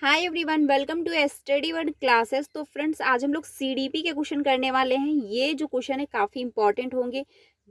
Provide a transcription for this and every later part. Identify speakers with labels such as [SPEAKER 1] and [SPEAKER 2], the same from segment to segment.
[SPEAKER 1] Hi everyone, welcome to study word classes. तो friends, आज हम लोग सीडीपी के क्वेश्चन करने वाले हैं। ये जो क्वेश्चन है काफ़ी इंपॉर्टेंट होंगे।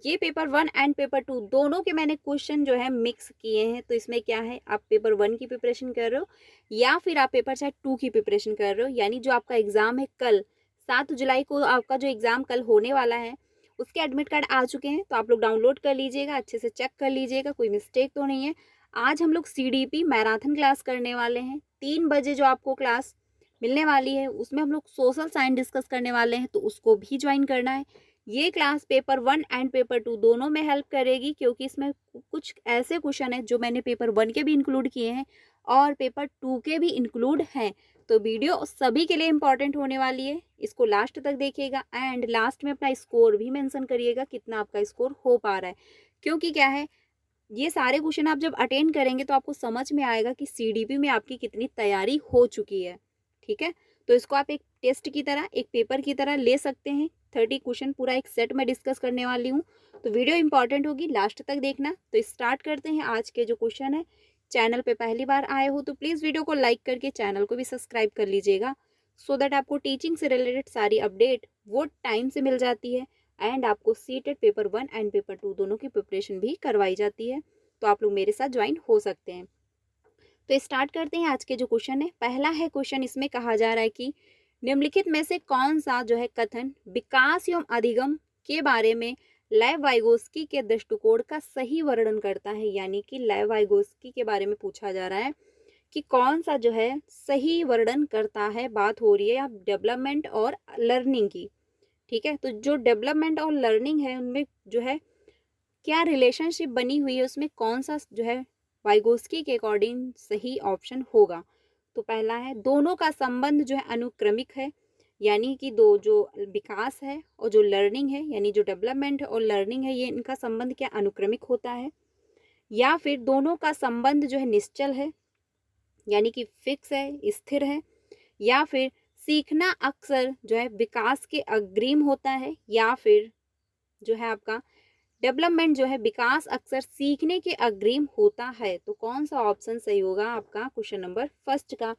[SPEAKER 1] ये paper one and paper two दोनों के मैंने क्वेश्चन जो है मिक्स किए हैं। तो इसमें क्या है, आप पेपर वन की प्रिपरेशन कर रहे हो या फिर आप पेपर चाहे टू की प्रिपरेशन कर रहे हो, यानी जो आपका एग्ज़ाम है कल 7 जुलाई को, आपका जो एग्ज़ाम कल होने वाला है उसके एडमिट कार्ड आ चुके हैं। तो आप लोग डाउनलोड कर लीजिएगा, अच्छे से चेक कर लीजिएगा कोई मिस्टेक तो नहीं है। आज हम लोग सीडीपी मैराथन क्लास करने वाले हैं। 3 बजे जो आपको क्लास मिलने वाली है उसमें हम लोग सोशल साइंस डिस्कस करने वाले हैं, तो उसको भी ज्वाइन करना है। ये class paper one and paper two दोनों में हेल्प करेगी, क्योंकि इसमें कुछ ऐसे क्वेश्चन हैं जो मैंने पेपर वन के भी इंक्लूड किए हैं और पेपर टू के भी इंक्लूड हैं। तो वीडियो सभी के लिए इंपॉर्टेंट होने वाली है, इसको लास्ट तक देखिएगा एंड लास्ट में अपना स्कोर भी मेंशन करिएगा, कितना आपका स्कोर हो पा रहा है। क्योंकि क्या है, ये सारे क्वेश्चन आप जब अटेंड करेंगे तो आपको समझ में आएगा कि सीडीपी में आपकी कितनी तैयारी हो चुकी है। ठीक है, तो इसको आप एक टेस्ट की तरह, एक पेपर की तरह ले सकते हैं। 30 क्वेश्चन पूरा एक सेट में डिस्कस करने वाली हूँ, तो वीडियो इंपॉर्टेंट होगी, लास्ट तक देखना। तो स्टार्ट करते हैं आज के जो क्वेश्चन है। चैनल पे पहली बार आए हो तो प्लीज़ वीडियो को लाइक करके चैनल को भी सब्सक्राइब कर लीजिएगा, सो दैट आपको टीचिंग से रिलेटेड सारी अपडेट वो टाइम से मिल जाती है एंड आपको CTET paper one and paper two दोनों की प्रिपरेशन भी करवाई जाती है। तो आप लोग मेरे साथ ज्वाइन हो सकते हैं। तो स्टार्ट करते हैं आज के जो क्वेश्चन है। पहला है क्वेश्चन, इसमें कहा जा रहा है कि निम्नलिखित में से कौन सा जो है कथन विकास एवं अधिगम के बारे में लेव वाइगोस्की के दृष्टिकोण का सही वर्णन करता है। यानी कि लेव वाइगोस्की के बारे में पूछा जा रहा है कि कौन सा जो है सही वर्णन करता है। बात हो रही है आप डेवलपमेंट और लर्निंग की। ठीक है, तो जो डेवलपमेंट और लर्निंग है उनमें जो है क्या रिलेशनशिप बनी हुई है, उसमें कौन सा जो है वाइगोस्की के अकॉर्डिंग सही ऑप्शन होगा। तो पहला है, दोनों का संबंध जो है अनुक्रमिक है, यानी कि दो जो विकास है और जो लर्निंग है, यानी जो डेवलपमेंट और लर्निंग है, ये इनका संबंध क्या अनुक्रमिक होता है। या फिर दोनों का संबंध जो है निश्चल है, यानी कि फिक्स है, स्थिर है। या फिर सीखना अक्सर जो है विकास के अग्रिम होता है। या फिर जो है आपका डेवलपमेंट जो है विकास अक्सर सीखने के अग्रिम होता है। तो कौन सा ऑप्शन सही होगा आपका क्वेश्चन नंबर फर्स्ट का।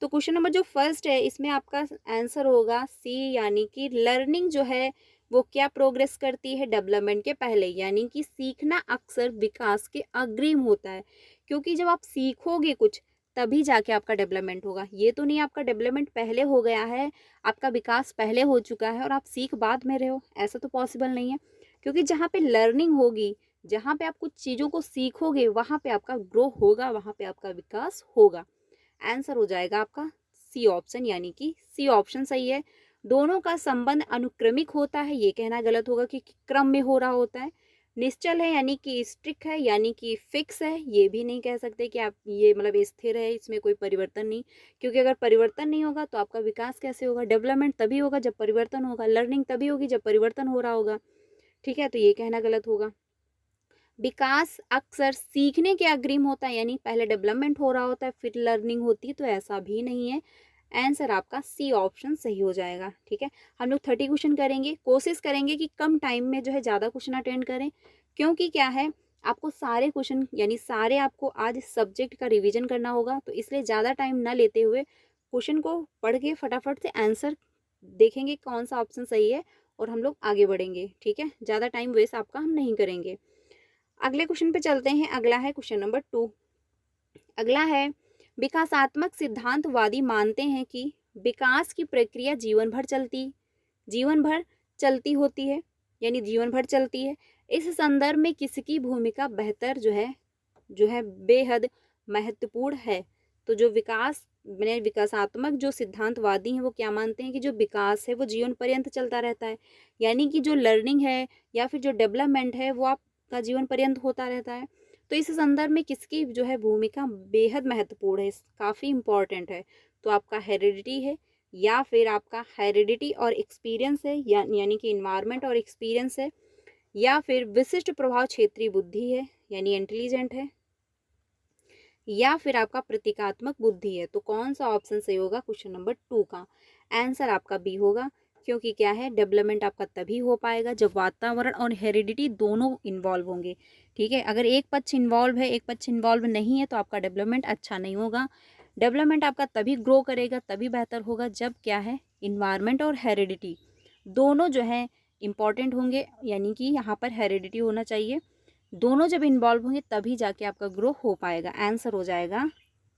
[SPEAKER 1] तो क्वेश्चन नंबर जो फर्स्ट है इसमें आपका आंसर होगा सी, यानी कि लर्निंग जो है वो क्या प्रोग्रेस करती है डेवलपमेंट के पहले, यानी कि सीखना अक्सर विकास के अग्रिम होता है। क्योंकि जब आप सीखोगे कुछ तभी जाके आपका डेवलपमेंट होगा। ये तो नहीं आपका डेवलपमेंट पहले हो गया है, आपका विकास पहले हो चुका है और आप सीख बाद में रहे हो, ऐसा तो पॉसिबल नहीं है। क्योंकि जहाँ पे लर्निंग होगी, जहाँ पे आप कुछ चीज़ों को सीखोगे, वहाँ पे आपका ग्रो होगा, वहाँ पे आपका विकास होगा। आंसर हो जाएगा आपका सी ऑप्शन, यानी कि सी ऑप्शन सही है। दोनों का संबंध अनुक्रमिक होता है, ये कहना गलत होगा कि क्रम में हो रहा होता है। निश्चल है यानी कि स्ट्रिक्ट है, यानी कि फिक्स है, ये भी नहीं कह सकते कि आप ये मतलब स्थिर है, इसमें कोई परिवर्तन नहीं। क्योंकि अगर परिवर्तन नहीं होगा तो आपका विकास कैसे होगा। डेवलपमेंट तभी होगा जब परिवर्तन होगा, लर्निंग तभी होगी जब परिवर्तन हो रहा होगा। ठीक है, तो ये कहना गलत होगा। विकास अक्सर सीखने के अग्रिम होता है, यानी पहले डेवलपमेंट हो रहा होता है फिर लर्निंग होती है, तो ऐसा भी नहीं है। आंसर आपका सी ऑप्शन सही हो जाएगा। ठीक है, हम लोग 30 क्वेश्चन करेंगे, कोशिश करेंगे कि कम टाइम में जो है ज़्यादा क्वेश्चन अटेंड करें। क्योंकि क्या है, आपको सारे क्वेश्चन यानी सारे आपको आज सब्जेक्ट का रिवीजन करना होगा, तो इसलिए ज़्यादा टाइम ना लेते हुए क्वेश्चन को पढ़ के फटाफट से आंसर देखेंगे कौन सा ऑप्शन सही है और हम लोग आगे बढ़ेंगे। ठीक है, ज़्यादा टाइम वेस्ट आपका हम नहीं करेंगे। अगले क्वेश्चन पे चलते हैं। अगला है क्वेश्चन नंबर 2। अगला है, विकासात्मक सिद्धांतवादी मानते हैं कि विकास की प्रक्रिया जीवन भर चलती होती है, यानी जीवन भर चलती है। इस संदर्भ में किसकी भूमिका बेहतर जो है बेहद महत्वपूर्ण है। तो जो विकास मैंने विकासात्मक जो सिद्धांतवादी हैं वो क्या मानते हैं कि जो विकास है वो जीवन पर्यंत चलता रहता है, यानी कि जो लर्निंग है या फिर जो डेवलपमेंट है वो आपका जीवन पर्यंत होता रहता है। तो इस संदर्भ में किसकी जो है भूमिका बेहद महत्वपूर्ण है, काफ़ी इंपॉर्टेंट है। तो आपका हेरिडिटी है, या फिर आपका हेरिडिटी और एक्सपीरियंस है, यानी कि इन्वायरमेंट और एक्सपीरियंस है। या फिर विशिष्ट प्रभाव क्षेत्रीय बुद्धि है, यानी इंटेलिजेंट है। या फिर आपका प्रतीकात्मक बुद्धि है। तो कौन सा ऑप्शन सही होगा क्वेश्चन नंबर 2 का। आंसर आपका बी होगा। क्योंकि क्या है, डेवलपमेंट आपका तभी हो पाएगा जब वातावरण और हेरिडिटी दोनों इन्वॉल्व होंगे। ठीक है, अगर एक पक्ष इन्वॉल्व है एक पक्ष इन्वॉल्व नहीं है तो आपका डेवलपमेंट अच्छा नहीं होगा। डेवलपमेंट आपका तभी ग्रो करेगा, तभी बेहतर होगा जब क्या है, इन्वायरमेंट और हेरिडिटी दोनों जो है इम्पॉर्टेंट होंगे, यानी कि यहाँ पर हेरिडिटी होना चाहिए। दोनों जब इन्वॉल्व होंगे तभी जाके आपका ग्रो हो पाएगा। आंसर हो जाएगा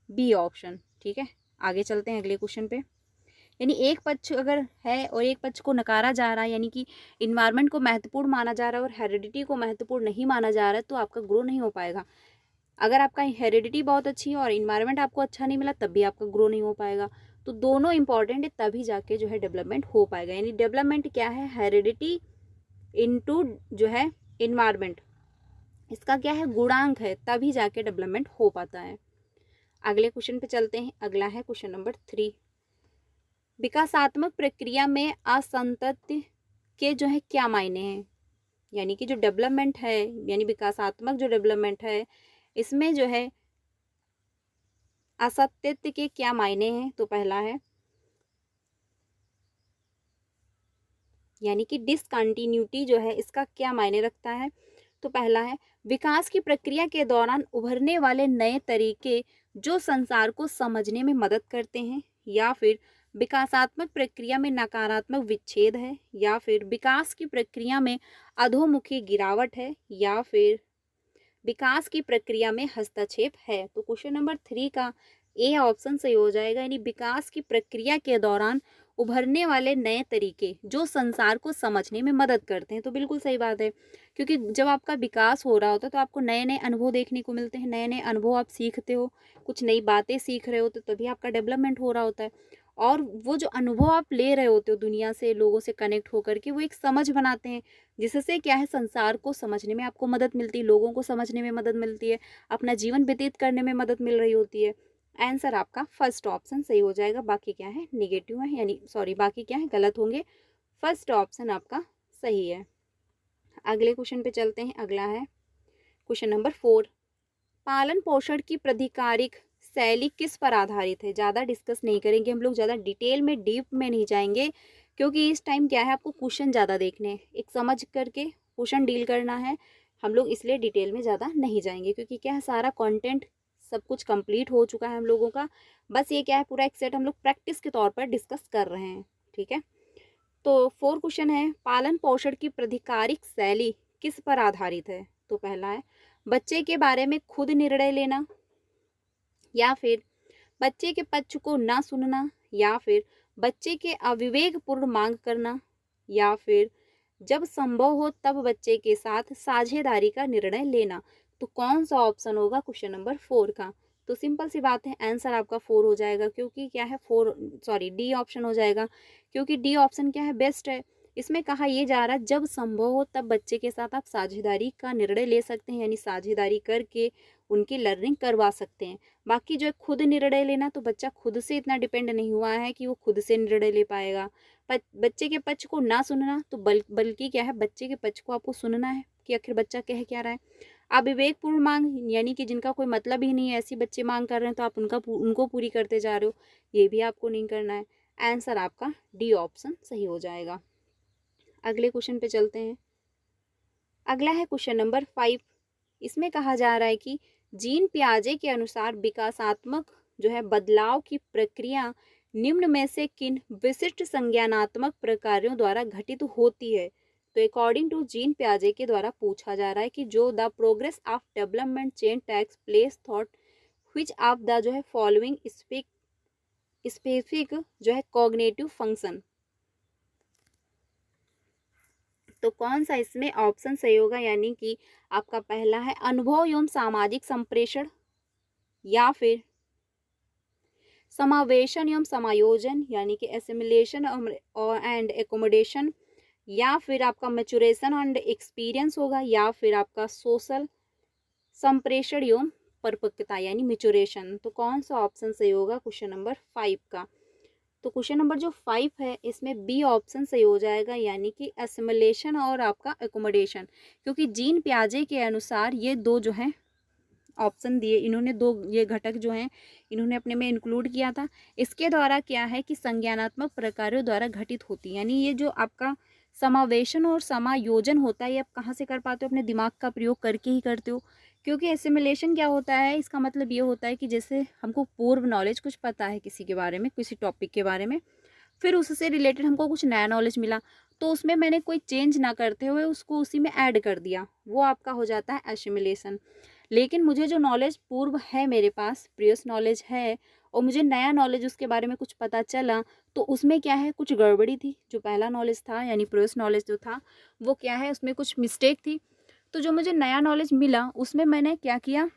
[SPEAKER 1] बी ऑप्शन। ठीक है, आगे चलते हैं अगले क्वेश्चन पे। यानी एक पक्ष अगर है और एक पक्ष को नकारा जा रहा है, यानी कि इन्वायरमेंट को महत्वपूर्ण माना जा रहा है और हेरिडिटी को महत्वपूर्ण नहीं माना जा रहा है, तो आपका ग्रो नहीं हो पाएगा। अगर आपका हेरिडिटी बहुत अच्छी है और इन्वायरमेंट आपको अच्छा नहीं मिला, तब भी आपका ग्रो नहीं हो पाएगा। तो दोनों इंपॉर्टेंट है, तभी जाके जो है डेवलपमेंट हो पाएगा। यानी डेवलपमेंट क्या है, हेरिडिटी इनटू जो है इन्वायरमेंट, इसका क्या है, गुणांक है, तभी जाके डेवलपमेंट हो पाता है। अगले क्वेश्चन पे चलते हैं। अगला है क्वेश्चन नंबर 3। विकासात्मक प्रक्रिया में असंतति के जो है क्या मायने हैं। यानी कि जो डेवलपमेंट है, यानी विकासात्मक जो डेवलपमेंट है, इसमें जो है असत्य के क्या मायने हैं। तो पहला है, यानी कि डिसकंटिन्यूटी जो है, इसका क्या मायने रखता है। तो पहला है, विकास की प्रक्रिया के दौरान उभरने वाले नए तरीके जो संसार को समझने में मदद करते हैं, या फिर विकासात्मक प्रक्रिया में नकारात्मक विच्छेद है, या फिर विकास की प्रक्रिया में अधोमुखी गिरावट है, या फिर विकास की प्रक्रिया में हस्तक्षेप है। तो क्वेश्चन नंबर 3 का ए ऑप्शन सही हो जाएगा। यानी विकास की प्रक्रिया के दौरान उभरने वाले नए तरीके जो संसार को समझने में मदद करते हैं। तो बिल्कुल सही बात है, क्योंकि जब आपका विकास हो रहा होता है तो आपको नए नए अनुभव देखने को मिलते हैं, नए नए अनुभव आप सीखते हो, कुछ नई बातें सीख रहे हो, तो तभी आपका डेवलपमेंट हो रहा होता है। और वो जो अनुभव आप ले रहे होते हो दुनिया से, लोगों से कनेक्ट होकर के, वो एक समझ बनाते हैं, जिससे क्या है, संसार को समझने में आपको मदद मिलती है, लोगों को समझने में मदद मिलती है, अपना जीवन व्यतीत करने में मदद मिल रही होती है। आंसर आपका फर्स्ट ऑप्शन सही हो जाएगा। बाकी क्या है, निगेटिव है, यानी सॉरी, बाकी क्या है, गलत होंगे। फर्स्ट ऑप्शन आपका सही है। अगले क्वेश्चन पे चलते हैं। अगला है क्वेश्चन नंबर 4। पालन पोषण की प्राधिकारिक शैली किस पर आधारित है। ज़्यादा डिस्कस नहीं करेंगे हम लोग, ज़्यादा डिटेल में डीप में नहीं जाएंगे, क्योंकि इस टाइम क्या है, आपको क्वेश्चन ज़्यादा देखने हैं, एक समझ करके क्वेश्चन डील करना है हम लोग, इसलिए डिटेल में ज़्यादा नहीं जाएंगे, क्योंकि क्या है, सारा कंटेंट सब कुछ कंप्लीट हो चुका है हम लोगों का। बस ये क्या है, पूरा एक सेट हम लोग प्रैक्टिस के तौर पर डिस्कस कर रहे हैं। ठीक है, तो 4 क्वेश्चन है, पालन पोषण की प्राधिकारिक शैली किस पर आधारित है। तो पहला है, बच्चे के बारे में खुद निर्णय लेना, या फिर बच्चे के पक्ष को ना सुनना, या फिर बच्चे के अविवेकपूर्ण मांग करना, या फिर जब संभव हो तब बच्चे के साथ साझेदारी का निर्णय लेना। तो कौन सा ऑप्शन होगा क्वेश्चन नंबर 4 का। तो सिंपल सी बात है, आंसर आपका 4 हो जाएगा, क्योंकि क्या है, 4 सॉरी डी ऑप्शन हो जाएगा, क्योंकि डी ऑप्शन क्या है, बेस्ट है। इसमें कहा यह जा रहा है, जब संभव हो तब बच्चे के साथ आप साझेदारी का निर्णय ले सकते हैं, यानी साझेदारी करके उनकी लर्निंग करवा सकते हैं। बाकी जो है खुद निर्णय लेना, तो बच्चा खुद से इतना डिपेंड नहीं हुआ है कि वो खुद से निर्णय ले पाएगा। बच्चे के पक्ष को ना सुनना, तो बल्कि क्या है, बच्चे के पक्ष को आपको सुनना है कि आखिर बच्चा कह क्या रहा है। अविवेकपूर्ण मांग, यानी कि जिनका कोई मतलब ही नहीं है, ऐसी बच्चे मांग कर रहे हैं तो आप उनको पूरी करते जा रहे हो, ये भी आपको नहीं करना है। आंसर आपका डी ऑप्शन सही हो जाएगा। अगले क्वेश्चन पे चलते हैं। अगला है क्वेश्चन नंबर 5। इसमें कहा जा रहा है कि जीन पियाजे के अनुसार विकासात्मक जो है बदलाव की प्रक्रिया निम्न में से किन विशिष्ट संज्ञानात्मक प्रकारों द्वारा घटित होती है। तो अकॉर्डिंग टू जीन पियाजे के द्वारा पूछा जा रहा है कि जो the progress of development chain takes place thought which of the जो है फॉलोइंग स्पेसिफिक जो है कॉग्निटिव फंक्शन। तो कौन सा इसमें ऑप्शन सही होगा, यानी कि आपका पहला है अनुभव एवं सामाजिक संप्रेषण, या फिर समावेशन एवं समायोजन, यानी कि एसिमिलेशन एंड एकोमोडेशन, या फिर आपका मैचुरेशन एंड एक्सपीरियंस होगा, या फिर आपका सोशल संप्रेषण एवं परिपक्वता, यानी मैचुरेशन। तो कौन सा ऑप्शन सही होगा क्वेश्चन नंबर 5 का। तो क्वेश्चन नंबर जो 5 है, इसमें बी ऑप्शन सही हो जाएगा, यानी कि एसिमिलेशन और आपका एकोमोडेशन, क्योंकि जीन पियाजे के अनुसार ये दो जो हैं ऑप्शन दिए, इन्होंने दो ये घटक जो हैं इन्होंने अपने में इंक्लूड किया था। इसके द्वारा क्या है कि संज्ञानात्मक प्रकारों द्वारा घटित होती है, यानी ये जो आपका समावेशन और समायोजन होता है, ये आप कहाँ से कर पाते हो, अपने दिमाग का प्रयोग करके ही करते हो, क्योंकि एसिमिलेशन क्या होता है, इसका मतलब ये होता है कि जैसे हमको पूर्व नॉलेज कुछ पता है किसी के बारे में, किसी टॉपिक के बारे में, फिर उससे रिलेटेड हमको कुछ नया नॉलेज मिला, तो उसमें मैंने कोई चेंज ना करते हुए उसको उसी में ऐड कर दिया, वो आपका हो जाता है एसिमिलेशन। लेकिन मुझे जो नॉलेज पूर्व है, मेरे पास प्रीवियस नॉलेज है, और मुझे नया नॉलेज उसके बारे में कुछ पता चला, तो उसमें क्या है, कुछ गड़बड़ी थी। जो पहला नॉलेज था यानी प्रीवियस नॉलेज जो था, वो क्या है, उसमें कुछ मिस्टेक थी। तो जो मुझे नया नॉलेज मिला उसमें मैंने क्या किया,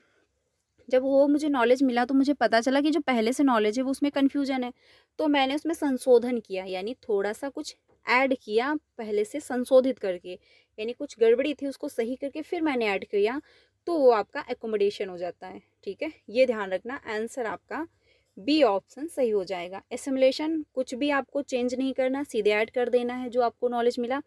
[SPEAKER 1] जब वो मुझे नॉलेज मिला तो मुझे पता चला कि जो पहले से नॉलेज है वो उसमें कन्फ्यूजन है, तो मैंने उसमें संशोधन किया, यानी थोड़ा सा कुछ ऐड किया पहले से संशोधित करके, यानी कुछ गड़बड़ी थी उसको सही करके फिर मैंने ऐड किया, तो वो आपका एकोमोडेशन हो जाता है। ठीक है, ये ध्यान रखना, आंसर आपका बी ऑप्शन सही हो जाएगा। एसिमुलेशन कुछ भी आपको चेंज नहीं करना, सीधे ऐड कर देना है जो आपको नॉलेज मिला,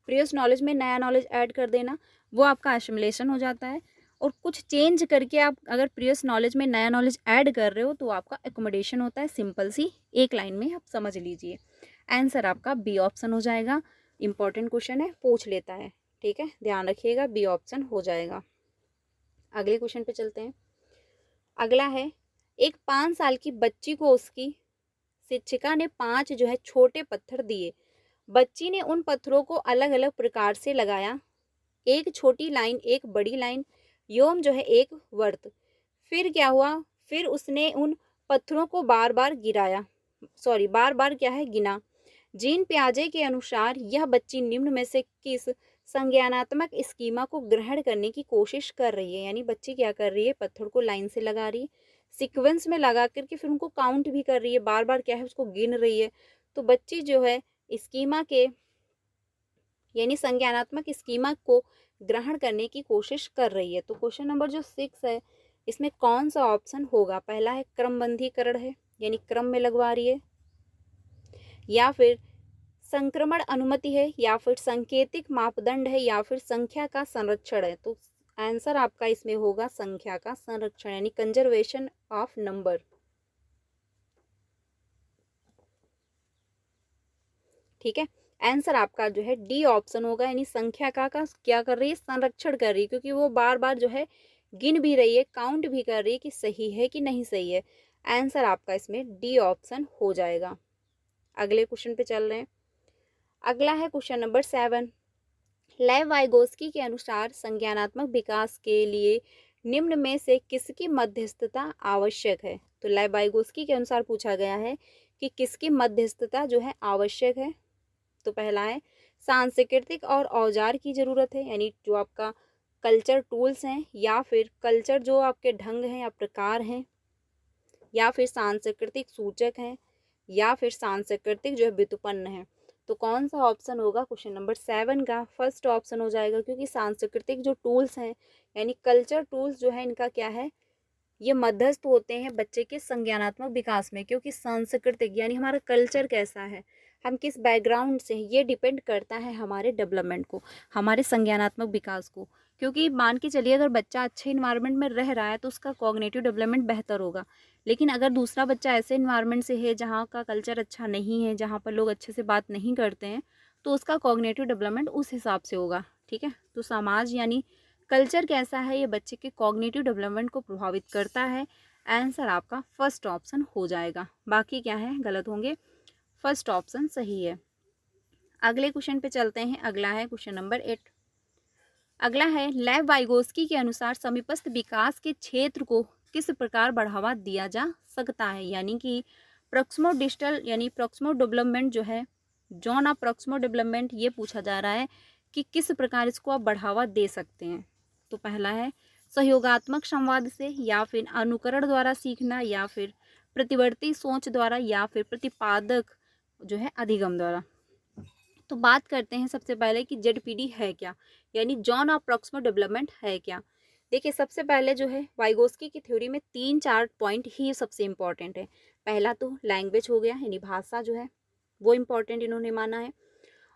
[SPEAKER 1] प्रीवियस नॉलेज में नया नॉलेज ऐड कर देना, वो आपका एसिमुलेशन हो जाता है। और कुछ चेंज करके आप अगर प्रीवियस नॉलेज में नया नॉलेज ऐड कर रहे हो तो आपका एकोमोडेशन होता है। सिंपल सी एक लाइन में आप समझ लीजिए, आंसर आपका बी ऑप्शन हो जाएगा। इंपॉर्टेंट क्वेश्चन है, पूछ लेता है। ठीक है, ध्यान रखिएगा, बी ऑप्शन हो जाएगा। अगले क्वेश्चन पे चलते हैं। अगला है, एक 5 साल की बच्ची को उसकी शिक्षिका ने 5 जो है छोटे पत्थर दिए। बच्ची ने उन पत्थरों को अलग अलग प्रकार से लगाया, एक छोटी लाइन, एक बड़ी लाइन, योम जो है एक वर्त। फिर क्या हुआ, फिर उसने उन पत्थरों को बार बार गिराया, बार बार क्या है, गिना। जीन पियाजे के अनुसार यह बच्ची निम्न में से किस संज्ञानात्मक स्कीमा को ग्रहण करने की कोशिश कर रही है, यानी बच्ची क्या कर रही है, पत्थर को लाइन से लगा रही है, सीक्वेंस में लगा करके फिर उनको काउंट भी कर रही है, बार बार क्या है उसको गिन रही है। तो बच्ची जो है स्कीमा के यानी संज्ञानात्मक स्कीमा को ग्रहण करने की कोशिश कर रही है। तो क्वेश्चन नंबर जो 6 है, इसमें कौन सा ऑप्शन होगा? पहला है क्रमबंधीकरण है, यानी क्रम में लगवा रही है, या फिर संक्रमण अनुमति है, या फिर सांकेतिक मापदंड है, या फिर संख्या का संरक्षण है। तो आंसर आपका इसमें होगा संख्या का संरक्षण, यानी कंजर्वेशन ऑफ नंबर। ठीक है, आंसर आपका जो है डी ऑप्शन होगा, यानी संख्या का क्या कर रही है, संरक्षण कर रही है, क्योंकि वो बार बार जो है गिन भी रही है, काउंट भी कर रही है कि सही है कि नहीं सही है। आंसर आपका इसमें डी ऑप्शन हो जाएगा। अगले क्वेश्चन पे चल रहे हैं। अगला है क्वेश्चन नंबर 7। लेव वाइगोस्की के अनुसार संज्ञानात्मक विकास के लिए निम्न में से किसकी मध्यस्थता आवश्यक है? तो लेव वाइगोस्की के अनुसार पूछा गया है कि किसकी मध्यस्थता जो है आवश्यक है। तो पहला है सांस्कृतिक और औजार की ज़रूरत है, यानी जो आपका कल्चर टूल्स हैं, या फिर कल्चर जो आपके ढंग हैं या प्रकार हैं, या फिर सांस्कृतिक सूचक हैं, या फिर सांस्कृतिक जो है व्युत्पन्न है। तो कौन सा ऑप्शन होगा क्वेश्चन नंबर 7 का? फर्स्ट ऑप्शन हो जाएगा, क्योंकि सांस्कृतिक जो टूल्स हैं यानी कल्चर टूल्स जो है इनका क्या है, ये मध्यस्थ होते हैं बच्चे के संज्ञानात्मक विकास में। क्योंकि सांस्कृतिक यानी हमारा कल्चर कैसा है, हम किस बैकग्राउंड से हैं, ये डिपेंड करता है हमारे डेवलपमेंट को, हमारे संज्ञानात्मक विकास को। क्योंकि मान के चलिए अगर बच्चा अच्छे इन्वायरमेंट में रह रहा है तो उसका कॉग्निटिव डेवलपमेंट बेहतर होगा। लेकिन अगर दूसरा बच्चा ऐसे इन्वायरमेंट से है जहाँ का कल्चर अच्छा नहीं है, जहाँ पर लोग अच्छे से बात नहीं करते हैं, तो उसका कॉग्निटिव डेवलपमेंट उस हिसाब से होगा। ठीक है, तो समाज यानी कल्चर कैसा है ये बच्चे के कॉग्निटिव डेवलपमेंट को प्रभावित करता है। आंसर आपका फर्स्ट ऑप्शन हो जाएगा, बाकी क्या है गलत होंगे, फर्स्ट ऑप्शन सही है। अगले क्वेश्चन पे चलते हैं। अगला है क्वेश्चन नंबर 8। अगला है, लेव वाइगोस्की के अनुसार समीपस्थ विकास के क्षेत्र को किस प्रकार बढ़ावा दिया जा सकता है? यानी कि प्रॉक्सिमो डिस्टल यानी प्रॉक्सिमो डेवलपमेंट जो है, जॉन ऑफ प्रॉक्सिमो डेवलपमेंट, ये पूछा जा रहा है कि किस प्रकार इसको आप बढ़ावा दे सकते हैं। तो पहला है सहयोगात्मक संवाद से, या फिर अनुकरण द्वारा सीखना, या फिर प्रतिवर्ती सोच द्वारा, या फिर प्रतिपादक जो है अधिगम द्वारा। तो बात करते हैं सबसे पहले कि जेडपीडी है क्या, यानी जॉन ऑफ प्रॉक्सिमो डेवलपमेंट है क्या। देखिए, सबसे पहले जो है वाइगोस्की की थ्योरी में 3-4 पॉइंट ही सबसे इम्पॉर्टेंट है। पहला तो लैंग्वेज हो गया, यानी भाषा जो है वो इम्पॉर्टेंट इन्होंने माना है,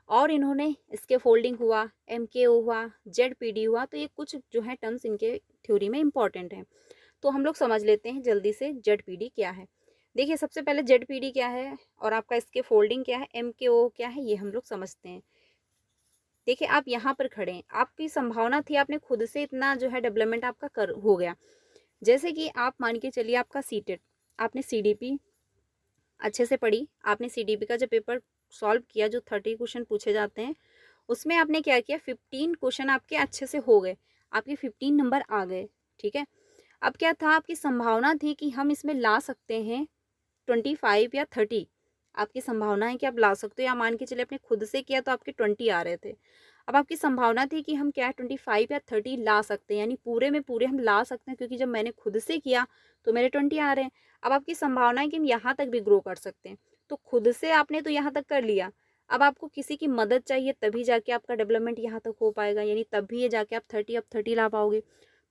[SPEAKER 1] और इन्होंने इसके फोल्डिंग हुआ, एमकेओ हुआ, जेडपीडी हुआ, तो ये कुछ जो है टर्म्स इनके थ्योरी में इम्पॉर्टेंट हैं। तो हम लोग समझ लेते हैं जल्दी से जेडपीडी क्या है। देखिए, सबसे पहले जेडपीडी क्या है और आपका इसके फोल्डिंग क्या है, एमकेओ क्या है, ये हम लोग समझते हैं। देखिए आप यहाँ पर खड़े हैं, आपकी संभावना थी, आपने खुद से इतना जो है डेवलपमेंट आपका कर हो गया। जैसे कि आप मान के चलिए आपका सीटेट, आपने सीडीपी अच्छे से पढ़ी, आपने सीडीपी का जो पेपर सॉल्व किया, जो 30 क्वेश्चन पूछे जाते हैं, उसमें आपने क्या किया, 15 क्वेश्चन आपके अच्छे से हो गए, आपके 15 नंबर आ गए, ठीक है। अब क्या था, आपकी संभावना थी कि हम इसमें ला सकते हैं 25 या 30, आपकी संभावना है कि आप ला सकते हो, या मान के चलिए आपने खुद से किया तो आपके 20 आ रहे थे। अब आपकी संभावना थी कि हम क्या 25 या 30 ला सकते हैं, यानी पूरे में पूरे हम ला सकते हैं, क्योंकि जब मैंने खुद से किया तो मेरे 20 आ रहे हैं। अब आपकी संभावना है कि हम यहाँ तक भी ग्रो कर सकते हैं, तो खुद से आपने तो यहाँ तक कर लिया, अब आपको किसी की मदद चाहिए तभी जाके आपका डेवलपमेंट यहाँ तक हो पाएगा, यानी तभी ये जाके आप 30 ला पाओगे।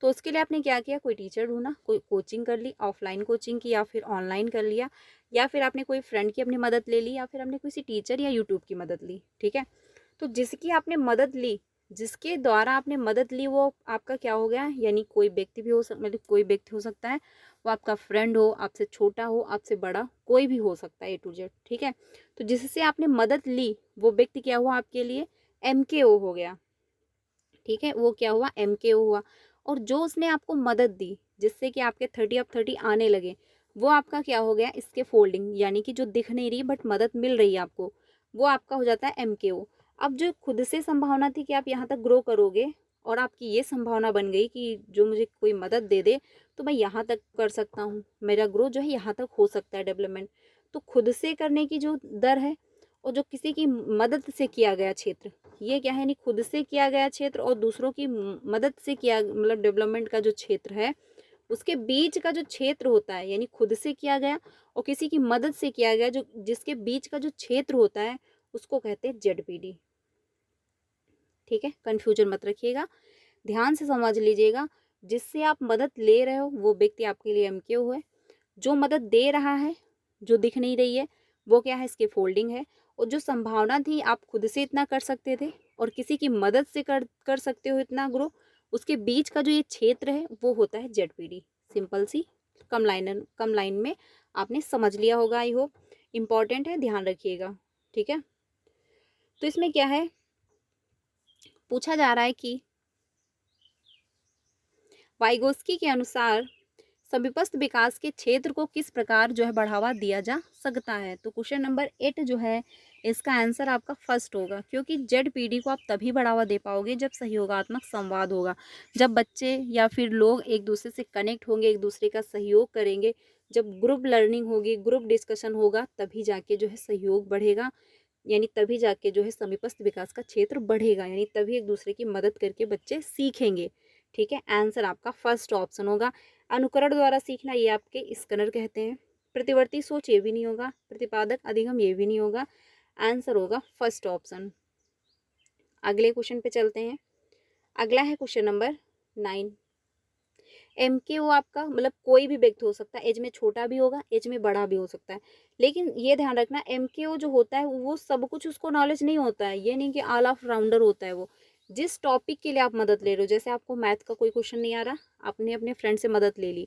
[SPEAKER 1] तो उसके लिए आपने क्या किया, कोई टीचर ढूंढा, कोई कोचिंग कर ली, ऑफलाइन कोचिंग की या फिर ऑनलाइन कर लिया, या फिर आपने कोई फ्रेंड की अपनी मदद ले ली, या फिर आपने किसी टीचर या यूट्यूब की मदद ली, ठीक है। तो जिसकी आपने मदद ली, जिसके द्वारा आपने मदद ली, वो आपका क्या हो गया, यानी कोई व्यक्ति भी हो मतलब कोई व्यक्ति हो सकता है, वो आपका फ्रेंड हो, आपसे छोटा हो, आपसे बड़ा, कोई भी हो सकता है, A to Z, ठीक है। तो जिससे आपने मदद ली वो व्यक्ति क्या हुआ आपके लिए, MKO हो गया, ठीक है, वो क्या हुआ, MKO हुआ। और जो उसने आपको मदद दी जिससे कि आपके 30 आने लगे, वो आपका क्या हो गया, इसके फोल्डिंग, यानी कि जो दिख नहीं रही बट मदद मिल रही है आपको, वो आपका हो जाता है MKO। अब जो खुद से संभावना थी कि आप यहाँ तक ग्रो करोगे, और आपकी ये संभावना बन गई कि जो मुझे कोई मदद दे दे तो मैं यहाँ तक कर सकता हूँ, मेरा ग्रो जो है यहाँ तक हो सकता है डेवलपमेंट। तो खुद से करने की जो दर है, और जो किसी की मदद से किया गया क्षेत्र, ये क्या है, यानी खुद से किया गया क्षेत्र और दूसरों की मदद से किया, मतलब डेवलपमेंट का जो क्षेत्र है, उसके बीच का जो क्षेत्र होता है, यानी खुद से किया गया और किसी की मदद से किया गया, जो जिसके बीच का जो क्षेत्र होता है, उसको कहते हैं ZPD, ठीक है। कंफ्यूजन मत रखिएगा, ध्यान से समझ लीजिएगा। जिससे आप मदद ले रहे हो वो व्यक्ति आपके लिए MKO है, जो मदद दे रहा है, जो दिख नहीं रही है, वो क्या है, इसके फोल्डिंग है। और जो संभावना थी आप खुद से इतना कर सकते थे और किसी की मदद से कर सकते हो इतना ग्रो, उसके बीच का जो ये क्षेत्र है वो होता है ZPD। सिंपल सी कम लाइन में आपने समझ लिया होगा, आई होप। इम्पॉर्टेंट है, ध्यान रखिएगा, ठीक है। तो इसमें क्या है, पूछा जा रहा है कि वाइगोस्की के अनुसार समीपस्थ विकास के क्षेत्र को किस प्रकार जो है बढ़ावा दिया जा सकता है। तो क्वेश्चन नंबर 8 जो है, इसका आंसर आपका फर्स्ट होगा, क्योंकि ZPD को आप तभी बढ़ावा दे पाओगे जब सहयोगात्मक संवाद होगा, जब बच्चे या फिर लोग एक दूसरे से कनेक्ट होंगे, एक दूसरे का सहयोग करेंगे, जब ग्रुप लर्निंग होगी, ग्रुप डिस्कशन होगा, तभी जाके जो है सहयोग बढ़ेगा, यानी तभी जाके जो है समीपस्थ विकास का क्षेत्र बढ़ेगा, यानी तभी एक दूसरे की मदद करके बच्चे सीखेंगे, ठीक है। आंसर आपका फर्स्ट ऑप्शन होगा। अनुकरण द्वारा सीखना, ये आपके स्कनर कहते हैं। प्रतिवर्ती सोच, ये भी नहीं होगा। प्रतिपादक अधिगम, ये भी नहीं होगा। आंसर होगा फर्स्ट ऑप्शन। अगले क्वेश्चन पे चलते हैं। अगला है क्वेश्चन नंबर 9। MKO आपका मतलब कोई भी व्यक्ति हो सकता है, एज में छोटा भी होगा, एज में बड़ा भी हो सकता है, लेकिन ये ध्यान रखना MKO जो होता है वो सब कुछ उसको नॉलेज नहीं होता है, ये नहीं कि ऑल ऑफ राउंडर होता है वो। जिस टॉपिक के लिए आप मदद ले रहे हो, जैसे आपको मैथ का कोई क्वेश्चन नहीं आ रहा, आपने अपने फ्रेंड से मदद ले ली,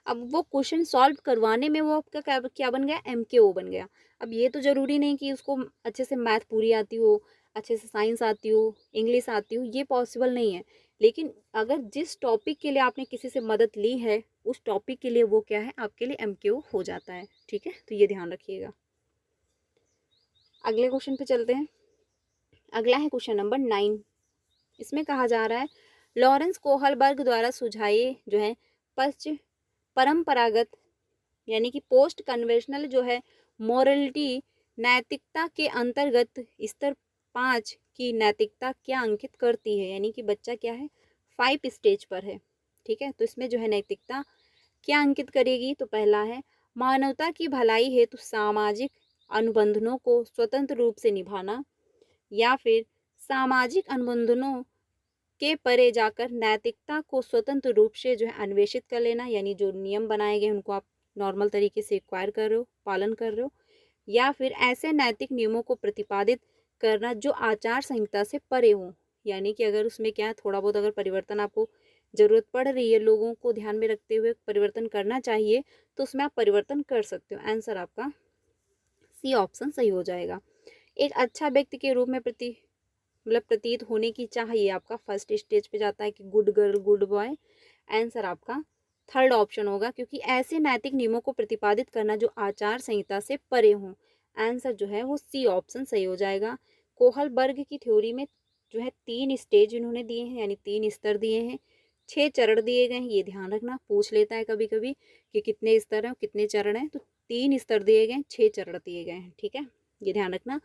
[SPEAKER 1] अब वो क्वेश्चन सॉल्व करवाने में वो आपका क्या बन गया, MKO बन गया। अब ये तो जरूरी नहीं कि उसको अच्छे से मैथ पूरी आती हो, अच्छे से साइंस आती हो, इंग्लिश आती हो, ये पॉसिबल नहीं है। लेकिन अगर जिस टॉपिक के लिए आपने किसी से मदद ली है, उस टॉपिक के लिए वो क्या है, आपके लिए MKO हो जाता है, ठीक है। तो ये ध्यान रखिएगा। अगले क्वेश्चन पे चलते हैं। अगला है क्वेश्चन नंबर 9। इसमें कहा जा रहा है, लॉरेंस कोहलबर्ग द्वारा सुझाए जो है पश्च परंपरागत, यानी कि पोस्ट कन्वेंशनल जो है मोरलिटी, नैतिकता के अंतर्गत स्तर 5 की नैतिकता क्या अंकित करती है, यानी कि बच्चा क्या है, 5 स्टेज पर है, ठीक है। तो इसमें जो है नैतिकता क्या अंकित करेगी, तो पहला है मानवता की भलाई हेतु सामाजिक अनुबंधनों को स्वतंत्र रूप से निभाना, या फिर सामाजिक अनुबंधनों के परे जाकर नैतिकता को स्वतंत्र रूप से जो है अन्वेषित कर लेना, यानी जो नियम बनाए गए उनको आप नॉर्मल तरीके से एक्वायर कर रहे हो, पालन कर रहे हो, या फिर ऐसे नैतिक नियमों को प्रतिपादित करना जो आचार संहिता से परे हो, यानी कि अगर उसमें क्या है, थोड़ा बहुत अगर परिवर्तन आपको जरूरत पड़ रही है, लोगों को ध्यान में रखते हुए परिवर्तन करना चाहिए, तो उसमें आप परिवर्तन कर सकते हो। आंसर आपका C ऑप्शन सही हो जाएगा। एक अच्छा व्यक्ति के रूप में मतलब प्रतीत होने की चाहिए, आपका फर्स्ट स्टेज पे जाता है कि good girl good boy. Answer आपका थर्ड ऑप्शन होगा, क्योंकि ऐसे नैतिक नियमों को प्रतिपादित करना जो आचार संहिता से परे हों। आंसर जो है वो सी ऑप्शन सही हो जाएगा। कोहलबर्ग की थ्योरी में जो है 3 स्टेज इन्होंने दिए हैं, यानी 3 स्तर दिए हैं, 6 चरण दिए गए हैं। ये ध्यान रखना, पूछ लेता है कभी कभी कि कितने स्तर हैं, कितने चरण हैं, तो 3 स्तर दिए गए हैं, 6 चरण दिए गए हैं, ठीक है, ये ध्यान रखना।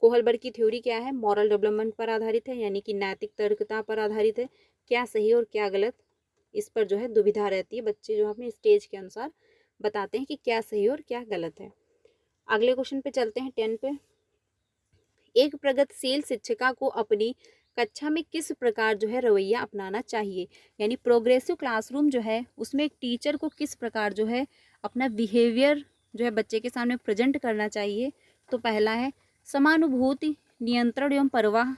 [SPEAKER 1] कोहलबर्ग की थ्योरी क्या है, मॉरल डेवलपमेंट पर आधारित है, यानी कि नैतिक तर्कता पर आधारित है। क्या सही और क्या गलत, इस पर जो है दुविधा रहती है, बच्चे जो अपने स्टेज के अनुसार बताते हैं कि क्या सही और क्या गलत है। अगले क्वेश्चन पे चलते हैं 10 पे। एक प्रगतिशील शिक्षिका को अपनी कक्षा में किस प्रकार जो है रवैया अपनाना चाहिए, यानी प्रोग्रेसिव क्लासरूम जो है उसमें एक टीचर को किस प्रकार जो है अपना बिहेवियर जो है बच्चे के सामने प्रेजेंट करना चाहिए। तो पहला है समानुभूति, नियंत्रण एवं परवाह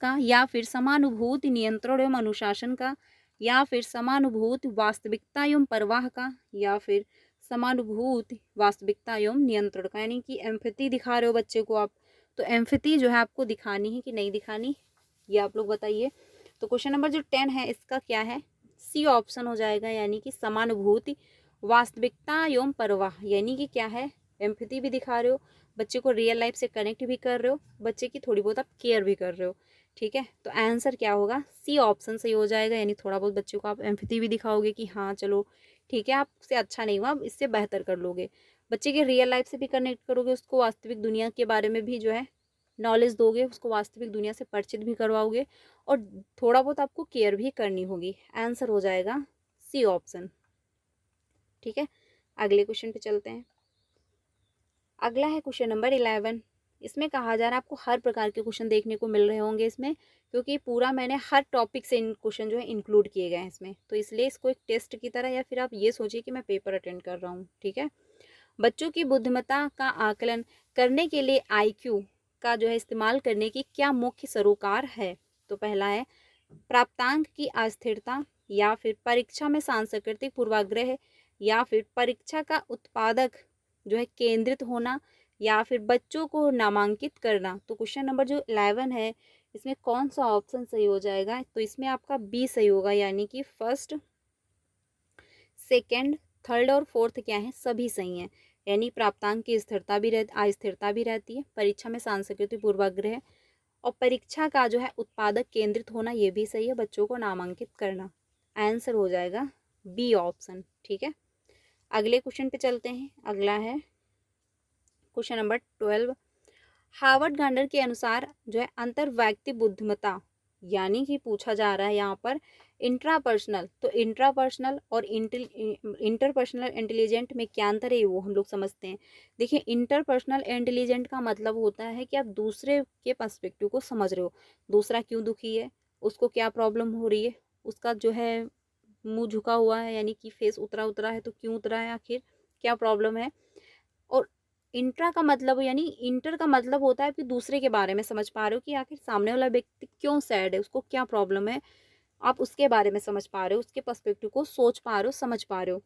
[SPEAKER 1] का, या फिर समानुभूति, नियंत्रण एवं अनुशासन का, या फिर समानुभूति, वास्तविकता एवं परवाह का, या फिर समानुभूति, वास्तविकता एवं नियंत्रण का। यानी कि एम्पैथी दिखा रहे हो बच्चे को आप, तो एम्पैथी जो है आपको दिखानी है कि नहीं दिखानी, ये आप लोग बताइए। तो क्वेश्चन नंबर जो 10 है इसका क्या है, सी ऑप्शन हो जाएगा, यानी कि समानुभूति, वास्तविकता एवं परवाह। यानी कि क्या है, एम्पैथी भी दिखा रहे हो, बच्चे को रियल लाइफ से कनेक्ट भी कर रहे हो, बच्चे की थोड़ी बहुत आप केयर भी कर रहे हो, ठीक है। तो आंसर क्या होगा, सी ऑप्शन सही हो जाएगा, यानी थोड़ा बहुत बच्चे को आप एम्पैथी भी दिखाओगे कि हाँ चलो ठीक है, आपसे अच्छा नहीं हुआ, इससे बेहतर कर लोगे, बच्चे के रियल लाइफ से भी कनेक्ट करोगे, उसको वास्तविक दुनिया के बारे में भी जो है नॉलेज दोगे, उसको वास्तविक दुनिया से परिचित भी करवाओगे, और थोड़ा बहुत आपको केयर भी करनी होगी। आंसर हो जाएगा सी ऑप्शन, ठीक है। अगले क्वेश्चन पे चलते हैं। अगला है क्वेश्चन नंबर 11। इसमें कहा जा रहा है, आपको हर प्रकार के क्वेश्चन देखने को मिल रहे होंगे इसमें, क्योंकि पूरा मैंने हर टॉपिक से इन क्वेश्चन जो है इंक्लूड किए गए हैं इसमें, तो इसलिए इसको एक टेस्ट की तरह, या फिर आप ये सोचिए कि मैं पेपर अटेंड कर रहा हूँ, ठीक है। बच्चों की बुद्धिमत्ता का आकलन करने के लिए आईक्यू का जो है इस्तेमाल करने की क्या मुख्य सरोकार है। तो पहला है प्राप्तांक की अस्थिरता, या फिर परीक्षा में सांस्कृतिक पूर्वाग्रह, या फिर परीक्षा का उत्पादक जो है केंद्रित होना, या फिर बच्चों को नामांकित करना। तो क्वेश्चन नंबर जो 11 है इसमें कौन सा ऑप्शन सही हो जाएगा, तो इसमें आपका बी सही होगा, यानी कि फर्स्ट, सेकंड, थर्ड और फोर्थ क्या है, सभी सही हैं। यानी प्राप्तांक की स्थिरता भी अस्थिरता भी रहती है, परीक्षा में सांस्कृतिक पूर्वाग्रह, और परीक्षा का जो है उत्पादक केंद्रित होना, ये भी सही है, बच्चों को नामांकित करना। आंसर हो जाएगा बी ऑप्शन, ठीक है। अगले क्वेश्चन पे चलते हैं। अगला है क्वेश्चन नंबर 12। हार्वर्ड गार्डनर के अनुसार जो है अंतर्वैयक्तिक बुद्धिमत्ता, यानी कि पूछा जा रहा है यहाँ पर इंट्रापर्सनल, तो इंट्रापर्सनल और इंटरपर्सनल इंटेलिजेंट में क्या अंतर है वो हम लोग समझते हैं। देखिए, इंटरपर्सनल इंटेलिजेंट का मतलब होता है कि आप दूसरे के पर्सपेक्टिव को समझ रहे हो, दूसरा क्यों दुखी है, उसको क्या प्रॉब्लम हो रही है, उसका जो है मुंह झुका हुआ है, यानी कि फेस उतरा उतरा है, तो क्यों उतरा है, आखिर क्या प्रॉब्लम है। और इंट्रा का मतलब, यानी इंटर का मतलब होता है कि दूसरे के बारे में समझ पा रहे हो कि आखिर सामने वाला व्यक्ति क्यों सैड है, उसको क्या प्रॉब्लम है, आप उसके बारे में समझ पा रहे हो, उसके पर्सपेक्टिव को सोच पा रहे हो, समझ पा रहे हो।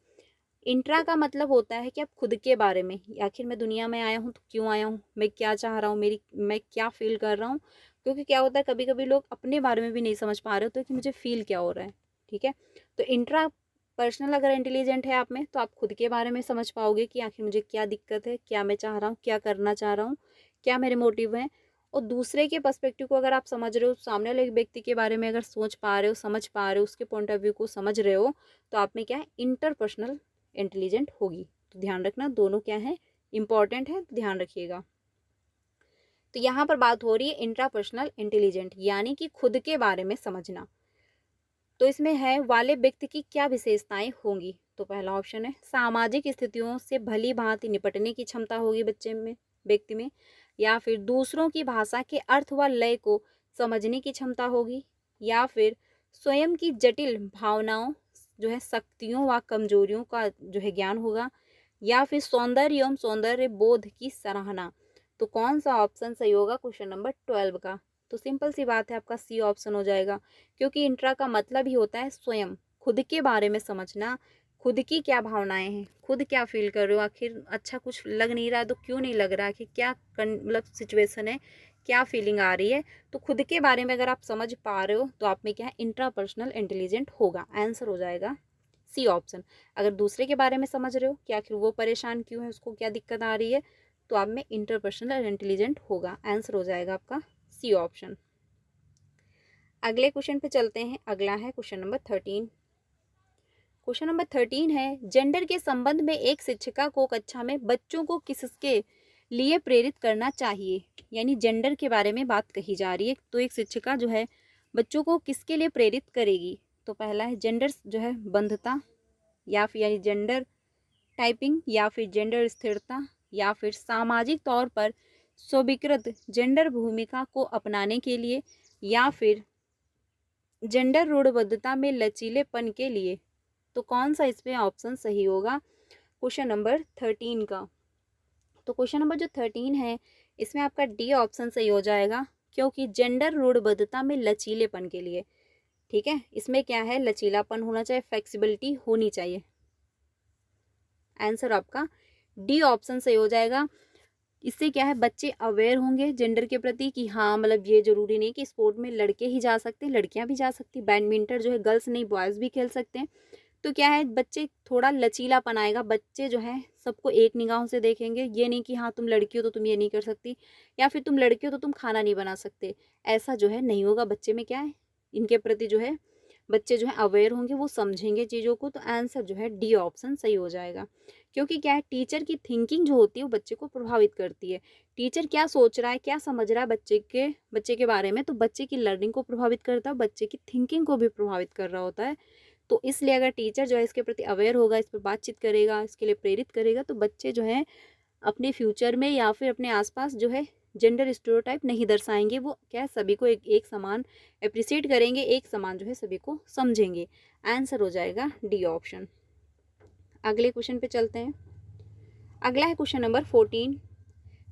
[SPEAKER 1] इंट्रा का मतलब होता है कि आप खुद के बारे में, आखिर मैं दुनिया में आया हूँ तो क्यों आया हूँ, मैं क्या चाह रहा हूँ, मैं क्या फील कर रहा हूँ। क्योंकि क्या होता है, कभी कभी लोग अपने बारे में भी नहीं समझ पा रहे होते कि मुझे फील क्या हो रहा है, ठीक है। तो इंट्रा पर्सनल अगर इंटेलिजेंट है आप में, तो आप खुद के बारे में समझ पाओगे कि आखिर मुझे क्या दिक्कत है, क्या मैं चाह रहा हूँ, क्या करना चाह रहा हूँ, क्या मेरे मोटिव हैं। और दूसरे के पर्सपेक्टिव को अगर आप समझ रहे हो, सामने वाले व्यक्ति के बारे में अगर सोच पा रहे हो, समझ पा रहे हो, उसके पॉइंट ऑफ व्यू को समझ रहे हो, तो आप में क्या है, इंटरपर्सनल इंटेलिजेंट होगी। तो ध्यान रखना, दोनों क्या है, इंपॉर्टेंट है, तो ध्यान रखिएगा। तो यहाँ पर बात हो रही है इंट्रापर्सनल इंटेलिजेंट, यानी कि खुद के बारे में समझना। तो इसमें है वाले व्यक्ति की क्या विशेषताएं होंगी। तो पहला ऑप्शन है सामाजिक स्थितियों से भली भांति निपटने की क्षमता होगी बच्चे में, व्यक्ति में, या फिर दूसरों की भाषा के अर्थ व लय को समझने की क्षमता होगी, या फिर स्वयं की जटिल भावनाओं जो है, शक्तियों व कमजोरियों का जो है ज्ञान होगा, या फिर सौंदर्य एवं सौंदर्य बोध की सराहना। तो कौन सा ऑप्शन सही होगा क्वेश्चन नंबर 12 का। तो सिंपल सी बात है, आपका सी ऑप्शन हो जाएगा, क्योंकि इंट्रा का मतलब ही होता है स्वयं, खुद के बारे में समझना, खुद की क्या भावनाएं हैं, खुद क्या फील कर रहे हो, आखिर अच्छा कुछ लग नहीं रहा है तो क्यों नहीं लग रहा है, कि क्या मतलब सिचुएशन है, क्या फीलिंग आ रही है। तो खुद के बारे में अगर आप समझ पा रहे हो तो आप में क्या है, इंट्रापर्सनल इंटेलिजेंट होगा। आंसर हो जाएगा सी ऑप्शन। अगर दूसरे के बारे में समझ रहे हो कि आखिर वो परेशान क्यों है, उसको क्या दिक्कत आ रही है, तो आप में इंटरपर्सनल इंटेलिजेंट होगा। आंसर हो जाएगा आपका सी ऑप्शन। अगले क्वेश्चन पे चलते हैं। अगला है क्वेश्चन नंबर 13। क्वेश्चन नंबर 13 है, जेंडर के संबंध में एक शिक्षिका को कक्षा में बच्चों को किसके लिए प्रेरित करना चाहिए। यानी जेंडर के बारे में बात कही जा रही है, तो एक शिक्षिका जो है बच्चों को किसके लिए प्रेरित करेगी। तो पहला है जेंडर जो है बंधता, या फिर यानी जेंडर टाइपिंग, या फिर जेंडर स्थिरता, या फिर सामाजिक तौर पर स्वीकृत जेंडर भूमिका को अपनाने के लिए, या फिर जेंडर रूढ़िबद्धता में लचीलेपन के लिए। तो कौन सा इसमें ऑप्शन सही होगा क्वेश्चन नंबर 13 का। तो क्वेश्चन नंबर जो 13 है इसमें आपका डी ऑप्शन सही हो जाएगा, क्योंकि जेंडर रूढ़िबद्धता में लचीलेपन के लिए। ठीक है, इसमें क्या है, लचीलापन होना चाहिए, फ्लेक्सिबिलिटी होनी चाहिए। आंसर आपका डी ऑप्शन सही हो जाएगा। इससे क्या है, बच्चे अवेयर होंगे जेंडर के प्रति कि हाँ मतलब ये जरूरी नहीं कि स्पोर्ट में लड़के ही जा सकते हैं, लड़कियां भी जा सकती, बैडमिंटन जो है गर्ल्स नहीं बॉयज़ भी खेल सकते हैं। तो क्या है, बच्चे थोड़ा लचीलापन आएगा, बच्चे जो है सबको एक निगाहों से देखेंगे। ये नहीं कि हाँ तुम लड़की हो तो तुम ये नहीं कर सकती, या फिर तुम लड़के हो तो तुम खाना नहीं बना सकते, ऐसा जो है नहीं होगा। बच्चे में क्या है, इनके प्रति जो है बच्चे जो है अवेयर होंगे, वो समझेंगे चीज़ों को। तो आंसर जो है डी ऑप्शन सही हो जाएगा, क्योंकि क्या है, टीचर की थिंकिंग जो होती है वो बच्चे को प्रभावित करती है। टीचर क्या सोच रहा है, क्या समझ रहा है बच्चे के बारे में, तो बच्चे की लर्निंग को प्रभावित करता है, बच्चे की थिंकिंग को भी प्रभावित कर रहा होता है। तो इसलिए अगर टीचर जो है इसके प्रति अवेयर होगा, इस पर बातचीत करेगा, इसके लिए प्रेरित करेगा, तो बच्चे जो है अपने फ्यूचर में या फिर अपने आसपास जो है जेंडर स्टीरियोटाइप नहीं दर्शाएंगे। वो क्या है, सभी को एक समान अप्रिसिएट करेंगे, एक समान जो है सभी को समझेंगे। आंसर हो जाएगा डी ऑप्शन। अगले क्वेश्चन पे चलते हैं। अगला है क्वेश्चन नंबर 14।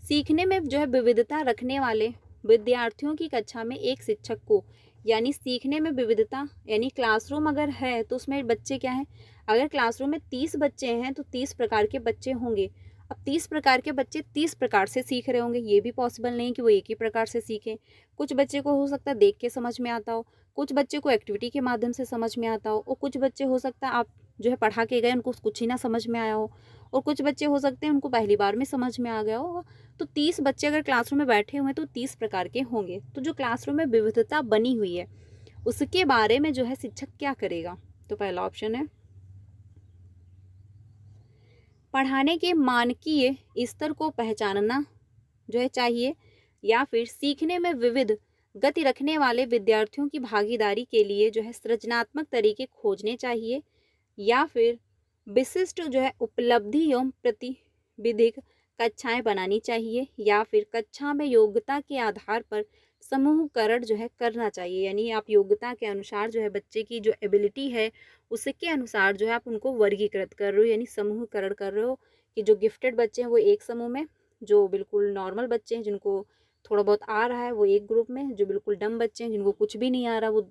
[SPEAKER 1] सीखने में जो है विविधता रखने वाले विद्यार्थियों की कक्षा में एक शिक्षक को, यानी सीखने में विविधता यानी क्लासरूम अगर है तो उसमें बच्चे क्या हैं, अगर क्लासरूम में 30 बच्चे हैं तो 30 प्रकार के बच्चे होंगे। अब 30 प्रकार के बच्चे 30 प्रकार से सीख रहे होंगे, ये भी पॉसिबल नहीं कि वो एक ही प्रकार से सीखें। कुछ बच्चे को हो सकता है देख के समझ में आता हो, कुछ बच्चे को एक्टिविटी के माध्यम से समझ में आता हो, और कुछ बच्चे हो सकता है आप जो है पढ़ा के गए उनको कुछ ही ना समझ में आया हो, और कुछ बच्चे हो सकते हैं उनको पहली बार में समझ में आ गया हो। तो 30 बच्चे अगर क्लासरूम में बैठे हुए हैं तो 30 प्रकार के होंगे। तो जो क्लासरूम में विविधता बनी हुई है उसके बारे में जो है शिक्षक क्या करेगा। तो पहला ऑप्शन है पढ़ाने के मानकीय स्तर को पहचानना जो है चाहिए, या फिर सीखने में विविध गति रखने वाले विद्यार्थियों की भागीदारी के लिए जो है सृजनात्मक तरीके खोजने चाहिए, या फिर विशिष्ट जो है उपलब्धि एवं प्रतिविधिक कक्षाएं बनानी चाहिए, या फिर कक्षा में योग्यता के आधार पर समूहकरण जो है करना चाहिए। यानी आप योग्यता के अनुसार जो है बच्चे की जो एबिलिटी है उसके अनुसार जो है आप उनको वर्गीकृत कर रहे हो, यानी समूहकरण कर रहे हो कि जो गिफ्टेड बच्चे हैं वो एक समूह में, जो बिल्कुल नॉर्मल बच्चे हैं जिनको थोड़ा बहुत आ रहा है वो एक ग्रुप में, जो बिल्कुल डम बच्चे हैं जिनको कुछ भी नहीं आ रहा वो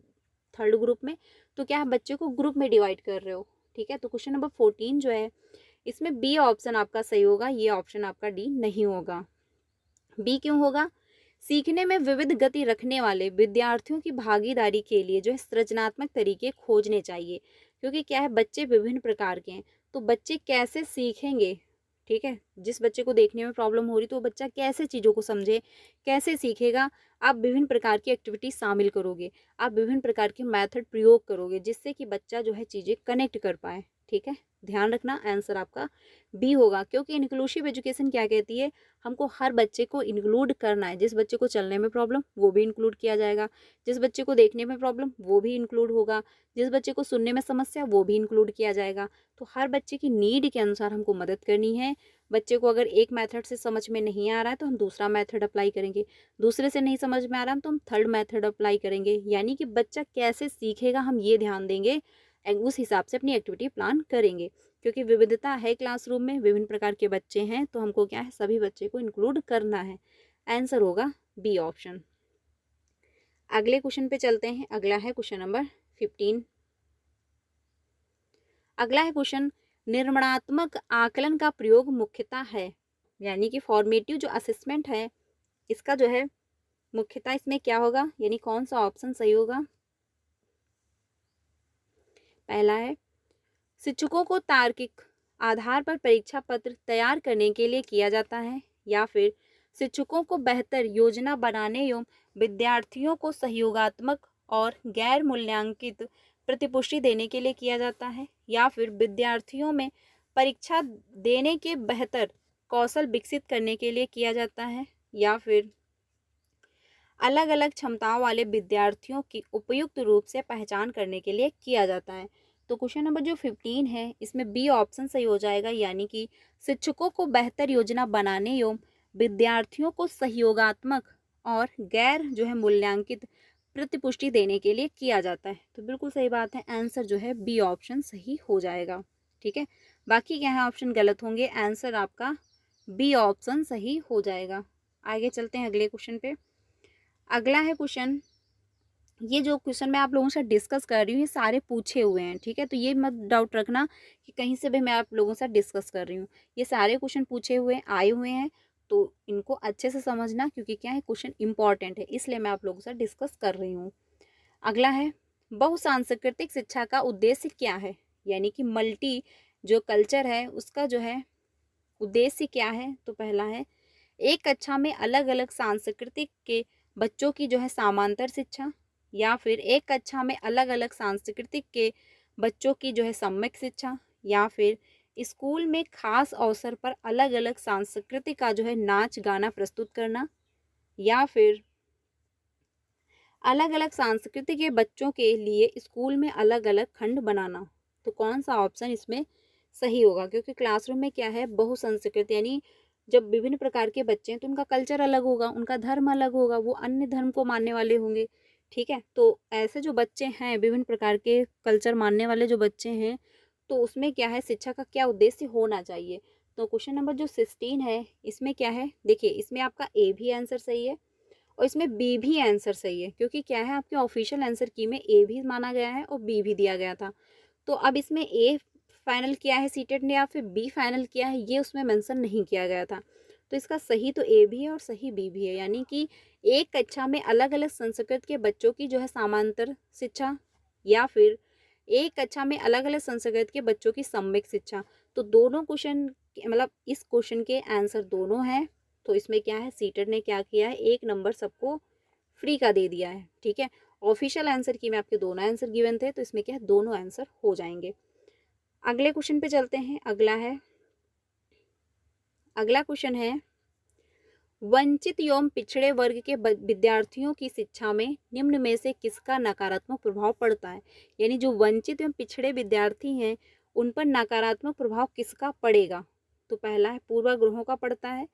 [SPEAKER 1] थर्ड ग्रुप में। तो क्या है, बच्चे को ग्रुप में डिवाइड कर रहे हो। ठीक है, तो क्वेश्चन नंबर 14 जो है इसमें बी ऑप्शन आपका सही होगा, ये ऑप्शन आपका डी नहीं होगा। बी क्यों होगा, सीखने में विविध गति रखने वाले विद्यार्थियों की भागीदारी के लिए जो है सृजनात्मक तरीके खोजने चाहिए, क्योंकि क्या है बच्चे विभिन्न प्रकार के हैं, तो बच्चे कैसे सीखेंगे। ठीक है, जिस बच्चे को देखने में प्रॉब्लम हो रही तो वो बच्चा कैसे चीज़ों को समझे, कैसे सीखेगा। आप विभिन्न प्रकार की एक्टिविटी शामिल करोगे, आप विभिन्न प्रकार के मेथड प्रयोग करोगे, जिससे कि बच्चा जो है चीज़ें कनेक्ट कर पाए। ठीक है, ध्यान रखना आंसर आपका बी होगा, क्योंकि इंक्लूसिव एजुकेशन क्या कहती है, हमको हर बच्चे को इंक्लूड करना है। जिस बच्चे को चलने में प्रॉब्लम वो भी इंक्लूड किया जाएगा, जिस बच्चे को देखने में प्रॉब्लम वो भी इंक्लूड होगा, जिस बच्चे को सुनने में समस्या वो भी इंक्लूड किया जाएगा। तो हर बच्चे की नीड के अनुसार हमको मदद करनी है। बच्चे को अगर एक मेथड से समझ में नहीं आ रहा है तो हम दूसरा मेथड अप्लाई करेंगे, दूसरे से नहीं समझ में आ रहा है तो हम थर्ड मेथड अप्लाई करेंगे। यानी कि बच्चा कैसे सीखेगा हम ये ध्यान देंगे, उस हिसाब से अपनी एक्टिविटी प्लान करेंगे। क्योंकि विविधता है क्लासरूम में, विभिन्न प्रकार के बच्चे हैं, तो हमको क्या है सभी बच्चे को इंक्लूड करना है। आंसर होगा बी ऑप्शन। अगले क्वेश्चन पे चलते हैं। अगला है क्वेश्चन नंबर 15। अगला है क्वेश्चन, निर्माणात्मक आकलन का प्रयोग मुख्यतः है, यानी कि फॉर्मेटिव जो असेसमेंट है इसका जो है मुख्यतः इसमें क्या होगा, यानी कौन सा ऑप्शन सही होगा? पहला है शिक्षकों को तार्किक आधार पर परीक्षा पत्र तैयार करने के लिए किया जाता है, या फिर शिक्षकों को बेहतर योजना बनाने एवं विद्यार्थियों को सहयोगात्मक और गैर मूल्यांकित प्रतिपुष्टि देने के लिए किया जाता है, या फिर विद्यार्थियों में परीक्षा देने के बेहतर कौशल विकसित करने के लिए किया जाता है, या फिर अलग अलग क्षमताओं वाले विद्यार्थियों की उपयुक्त रूप से पहचान करने के लिए किया जाता है। तो क्वेश्चन नंबर जो 15 है इसमें बी ऑप्शन सही हो जाएगा, यानी कि शिक्षकों को बेहतर योजना बनाने एवं विद्यार्थियों को सहयोगात्मक और गैर जो है मूल्यांकित प्रतिपुष्टि देने के लिए किया जाता है। तो बिल्कुल सही बात है, आंसर जो है बी ऑप्शन सही हो जाएगा। ठीक है, बाकी क्या है ऑप्शन गलत होंगे, आंसर आपका बी ऑप्शन सही हो जाएगा। आगे चलते हैं अगले क्वेश्चन पे। अगला है क्वेश्चन, ये जो क्वेश्चन मैं आप लोगों से डिस्कस कर रही हूँ ये सारे पूछे हुए हैं, ठीक है, तो ये मत डाउट रखना कि कहीं से भी मैं आप लोगों से डिस्कस कर रही हूँ। ये सारे क्वेश्चन पूछे हुए आए हुए हैं, तो इनको अच्छे से समझना, क्योंकि क्या है क्वेश्चन इंपॉर्टेंट है, इसलिए मैं आप लोगों से डिस्कस कर रही हूँ। अगला है बहुसांस्कृतिक शिक्षा का उद्देश्य क्या है, यानी कि मल्टी जो कल्चर है उसका जो है उद्देश्य क्या है? तो पहला है एक कक्षा में अलग अलग सांस्कृतिक के बच्चों की जो है समांतर शिक्षा, या फिर एक कक्षा में अलग अलग सांस्कृतिक के बच्चों की जो है सम्यक शिक्षा, या फिर स्कूल में खास अवसर पर अलग अलग सांस्कृतिक का जो है नाच गाना प्रस्तुत करना, या फिर अलग अलग संस्कृति के बच्चों के लिए स्कूल में अलग अलग खंड बनाना। तो कौन सा ऑप्शन इसमें सही होगा? क्योंकि क्लासरूम में क्या है बहुसंस्कृत, यानी जब विभिन्न प्रकार के बच्चे हैं तो उनका कल्चर अलग होगा, उनका धर्म अलग होगा, वो अन्य धर्म को मानने वाले होंगे। ठीक है, तो ऐसे जो बच्चे हैं विभिन्न प्रकार के कल्चर मानने वाले जो बच्चे हैं, तो उसमें क्या है शिक्षा का क्या उद्देश्य होना चाहिए? तो क्वेश्चन नंबर जो 16 है इसमें क्या है, देखिए इसमें आपका ए भी आंसर सही है और इसमें बी भी आंसर सही है, क्योंकि क्या है आपके ऑफिशियल आंसर की में ए भी माना गया है और बी भी दिया गया था। तो अब इसमें ए फाइनल किया है सीटेट ने या फिर बी फाइनल किया है, ये उसमें मेंशन नहीं किया गया था। तो इसका सही तो ए भी है और सही बी भी है, यानी कि एक कक्षा में अलग अलग संस्कृत के बच्चों की जो है समांतर शिक्षा, या फिर एक कक्षा में अलग अलग संस्कृत के बच्चों की सम्यक शिक्षा। तो दोनों क्वेश्चन मतलब इस क्वेश्चन के आंसर दोनों हैं। तो इसमें क्या है सीटेट ने क्या किया है, एक नंबर सबको फ्री का दे दिया है। ठीक है, ऑफिशियल आंसर की में आपके दोनों आंसर गिवन थे, तो इसमें क्या है दोनों आंसर हो जाएंगे। अगले क्वेश्चन पे चलते हैं। अगला क्वेश्चन है वंचित एवं पिछड़े वर्ग के विद्यार्थियों की शिक्षा में निम्न में से किसका नकारात्मक प्रभाव पड़ता है? यानी जो वंचित एवं पिछड़े विद्यार्थी हैं उन पर नकारात्मक प्रभाव किसका पड़ेगा? तो पहला है पूर्वाग्रहों का पड़ता है,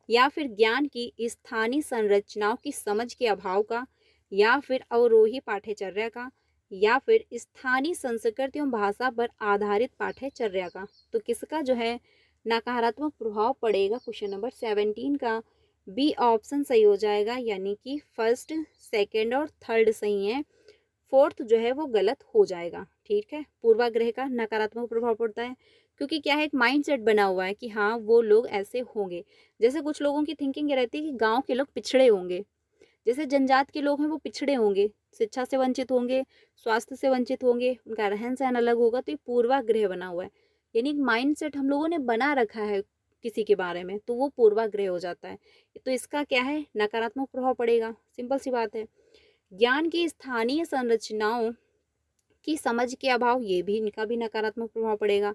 [SPEAKER 1] या फिर ज्ञान की स्थानीय संरचनाओं की समझ के अभाव का, या फिर अवरोही पाठ्यचर्या का, या फिर स्थानीय संस्कृति एवं भाषा पर आधारित पाठ्यचर्या का। तो किसका जो है नकारात्मक प्रभाव पड़ेगा? क्वेश्चन नंबर 17 का बी ऑप्शन सही हो जाएगा, यानी कि फर्स्ट सेकंड और थर्ड सही है, फोर्थ जो है वो गलत हो जाएगा। ठीक है, पूर्वाग्रह का नकारात्मक प्रभाव पड़ता है क्योंकि क्या है एक माइंडसेट बना हुआ है कि हाँ वो लोग ऐसे होंगे। जैसे कुछ लोगों की थिंकिंग ये रहती है कि गांव के लोग पिछड़े होंगे, जैसे जनजात के लोग हैं वो पिछड़े होंगे, शिक्षा से वंचित होंगे, स्वास्थ्य से वंचित होंगे, उनका रहन सहन अलग होगा। तो ये पूर्वाग्रह बना हुआ है, यानी माइंडसेट हम लोगों ने बना रखा है किसी के बारे में, तो वो पूर्वाग्रह हो जाता है। तो इसका क्या है नकारात्मक प्रभाव पड़ेगा, सिंपल सी बात है। ज्ञान की स्थानीय संरचनाओं की समझ के अभाव, ये भी इनका भी नकारात्मक प्रभाव पड़ेगा।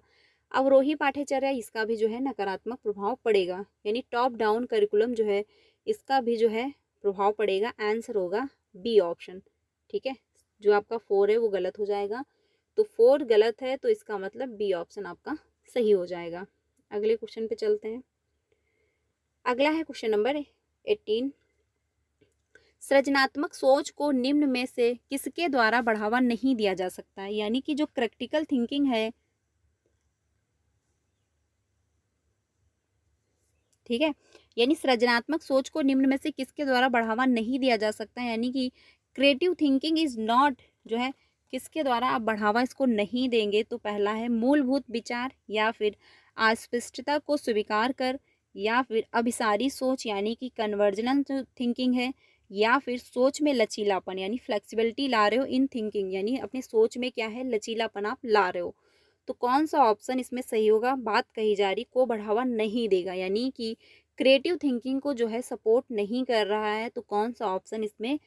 [SPEAKER 1] अवरोही पाठ्यचर्या, इसका भी जो है नकारात्मक प्रभाव पड़ेगा, यानी टॉप डाउन करिकुलम जो है इसका भी जो है प्रभाव पड़ेगा। आंसर होगा बी ऑप्शन। ठीक है, जो आपका 4 है वो गलत हो जाएगा, तो 4 गलत है, तो इसका मतलब बी ऑप्शन आपका सही हो जाएगा। अगले क्वेश्चन पे चलते हैं। अगला है क्वेश्चन नंबर 18, सृजनात्मक सोच को निम्न में से किसके द्वारा बढ़ावा नहीं दिया जा सकता है? यानी कि जो क्रिटिकल थिंकिंग है, ठीक है, यानी सृजनात्मक सोच को निम्न में से किसके द्वारा बढ़ावा नहीं दिया जा सकता है, यानी कि क्रिएटिव थिंकिंग इज नॉट जो है किसके द्वारा आप बढ़ावा इसको नहीं देंगे? तो पहला है मूलभूत विचार, या फिर अस्पष्टता को स्वीकार कर, या फिर अभिसारी सोच यानी कि कन्वर्जनल जो थिंकिंग है, या फिर सोच में लचीलापन यानी फ्लेक्सिबिलिटी ला रहे हो इन थिंकिंग, यानी अपनी सोच में क्या है लचीलापन आप ला रहे हो। तो कौन सा ऑप्शन इसमें सही होगा? बात कही जा रही को बढ़ावा नहीं देगा, यानी कि क्रिएटिव थिंकिंग को जो है सपोर्ट नहीं कर रहा है। तो कौन सा ऑप्शन इसमें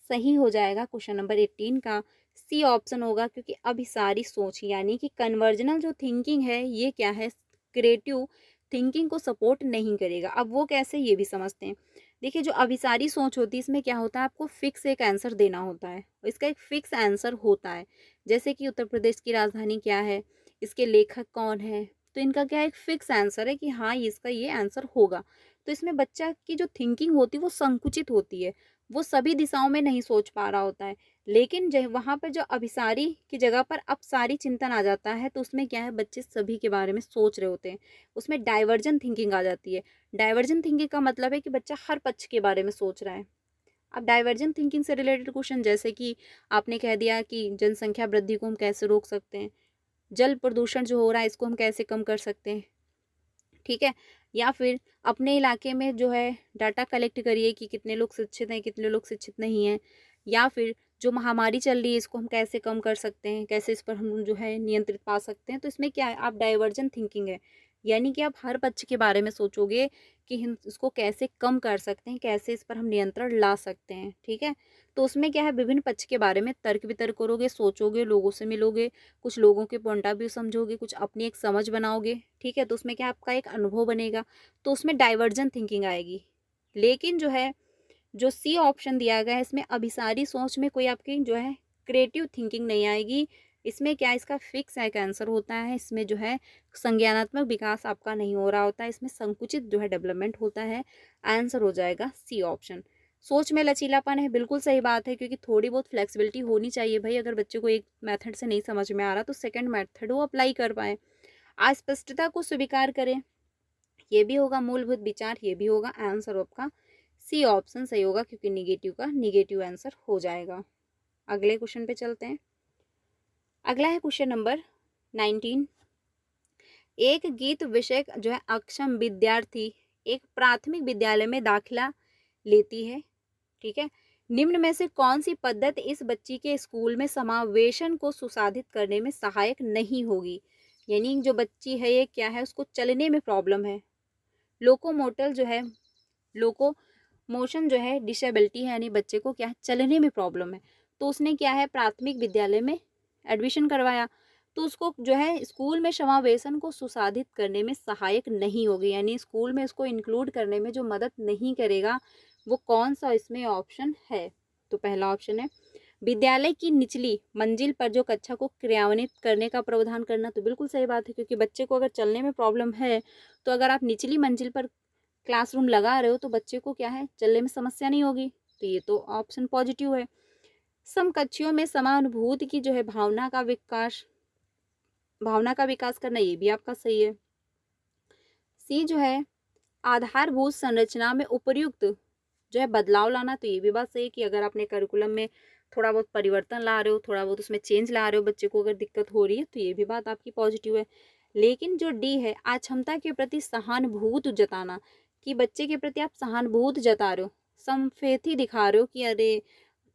[SPEAKER 1] सही हो जाएगा? क्वेश्चन नंबर 18 का सी ऑप्शन होगा, क्योंकि अभी सारी सोच यानी कि कन्वर्जनल जो थिंकिंग है ये क्या है, क्रिएटिव थिंकिंग को सपोर्ट नहीं करेगा। अब वो कैसे, ये भी समझते हैं। देखिए, जो अभिसारी सोच होती है इसमें क्या होता है, आपको फिक्स एक आंसर देना होता है, इसका एक फिक्स आंसर होता है। जैसे कि उत्तर प्रदेश की राजधानी क्या है, इसके लेखक कौन है, तो इनका क्या एक फिक्स आंसर है कि हाँ इसका ये आंसर होगा। तो इसमें बच्चा की जो थिंकिंग होती है वो संकुचित होती है, वो सभी दिशाओं में नहीं सोच पा रहा होता है। लेकिन जब वहाँ पर जो अभिसारी की जगह पर अपसारी चिंतन आ जाता है, तो उसमें क्या है, बच्चे सभी के बारे में सोच रहे होते हैं, उसमें डाइवर्जन थिंकिंग आ जाती है। डाइवर्जन थिंकिंग का मतलब है कि बच्चा हर पक्ष के बारे में सोच रहा है। अब डाइवर्जन थिंकिंग से रिलेटेड क्वेश्चन, जैसे कि आपने कह दिया कि जनसंख्या वृद्धि को हम कैसे रोक सकते हैं, जल प्रदूषण जो हो रहा है इसको हम कैसे कम कर सकते हैं, ठीक है। या फिर अपने इलाके में जो है डाटा कलेक्ट करिए कि कितने लोग शिक्षित हैं, कितने लोग शिक्षित नहीं हैं। या फिर जो महामारी चल रही है इसको हम कैसे कम कर सकते हैं, कैसे इस पर हम जो है नियंत्रित पा सकते हैं। तो इसमें क्या है, आप डाइवर्जन थिंकिंग है, यानी कि आप हर पक्ष के बारे में सोचोगे कि हम इसको कैसे कम कर सकते हैं, कैसे इस पर हम नियंत्रण ला सकते हैं, ठीक है। तो उसमें क्या है, विभिन्न पक्ष के बारे में तर्क वितर्क करोगे, सोचोगे, लोगों से मिलोगे, कुछ लोगों के पॉइंट ऑफ व्यू समझोगे, कुछ अपनी एक समझ बनाओगे, ठीक है। तो उसमें क्या आपका एक अनुभव बनेगा, तो उसमें डाइवर्जन थिंकिंग आएगी। लेकिन जो है, जो सी ऑप्शन दिया गया है इसमें अभिसारी सोच में कोई आपकी जो है क्रिएटिव थिंकिंग नहीं आएगी। इसमें क्या, इसका फिक्स एक आंसर होता है, इसमें जो है संज्ञानात्मक विकास आपका नहीं हो रहा होता है, इसमें संकुचित जो है डेवलपमेंट होता है। आंसर हो जाएगा सी ऑप्शन। सोच में लचीलापन है, बिल्कुल सही बात है, क्योंकि थोड़ी बहुत फ्लेक्सिबिलिटी होनी चाहिए भाई। अगर बच्चे को एक मेथड से नहीं समझ में आ रहा तो सेकंड मेथड वो अप्लाई कर पाए। अस्पष्टता को स्वीकार करें, ये भी होगा मूलभूत विचार, ये भी होगा। आंसर आपका सी ऑप्शन सही होगा, क्योंकि निगेटिव का निगेटिव आंसर हो जाएगा। अगले क्वेश्चन पे चलते हैं। अगला है क्वेश्चन नंबर 19। एक गीत विषय जो है अक्षम विद्यार्थी एक प्राथमिक विद्यालय में दाखिला लेती है, ठीक है। निम्न में से कौन सी पद्धति इस बच्ची के स्कूल में समावेशन को सुसाधित करने में सहायक नहीं होगी? यानी जो बच्ची है ये क्या है, उसको चलने में प्रॉब्लम है, लोकोमोटर जो है, लोको मोशन जो है डिसेबिलिटी है, यानी बच्चे को क्या है चलने में प्रॉब्लम है। तो उसने क्या है प्राथमिक विद्यालय में एडमिशन करवाया, तो उसको जो है स्कूल में समावेशन को सुसाधित करने में सहायक नहीं होगी, यानी स्कूल में उसको इंक्लूड करने में जो मदद नहीं करेगा, वो कौन सा इसमें ऑप्शन है? तो पहला ऑप्शन है विद्यालय की निचली मंजिल पर जो कक्षा को क्रियान्वित करने का प्रावधान करना। तो बिल्कुल सही बात है, क्योंकि बच्चे को अगर चलने में प्रॉब्लम है, तो अगर आप निचली मंजिल पर क्लासरूम लगा रहे हो तो बच्चे को क्या है चलने में समस्या नहीं होगी। तो ये तो ऑप्शन पॉजिटिव है। समकक्षियों में समानुभूति की जो है भावना का विकास करना, ये भी आपका सही है। सी जो है आधारभूत संरचना में उपयुक्त जो है बदलाव लाना, तो ये भी बात सही है कि अगर आपने करिकुलम में थोड़ा बहुत परिवर्तन ला रहे हो, थोड़ा बहुत उसमें चेंज ला रहे हो, बच्चे को अगर दिक्कत हो रही है, तो ये भी बात आपकी पॉजिटिव है। लेकिन जो डी है अक्षमता के प्रति सहानुभूत जताना, कि बच्चे के प्रति आप सहानुभूत जता रहे हो, संफेथी दिखा रहे हो कि अरे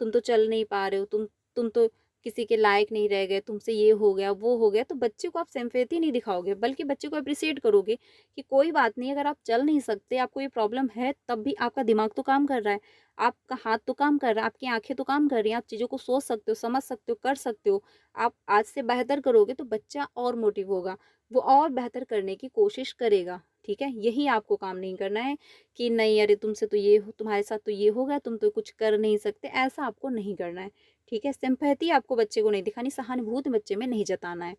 [SPEAKER 1] तुम तो चल नहीं पा रहे हो, तुम तो किसी के लायक नहीं रह गए, तुमसे ये हो गया वो हो गया। तो बच्चे को आप सिंपैथी नहीं दिखाओगे, बल्कि बच्चे को अप्रिशिएट करोगे कि कोई बात नहीं, अगर आप चल नहीं सकते, आपको ये प्रॉब्लम है, तब भी आपका दिमाग तो काम कर रहा है, आपका हाथ तो काम कर रहा है, आपकी आंखें तो काम कर रही हैं, आप चीज़ों को सोच सकते हो, समझ सकते हो, कर सकते हो। आप आज से बेहतर करोगे तो बच्चा और मोटिव होगा, वो और बेहतर करने की कोशिश करेगा, ठीक है। यही आपको काम नहीं करना है कि नहीं अरे तुमसे तो ये तुम्हारे साथ तो ये हो गया, तुम तो कुछ कर नहीं सकते, ऐसा आपको नहीं करना है, ठीक है। सिंपैथी आपको बच्चे को नहीं दिखानी, सहानुभूति बच्चे में नहीं जताना है।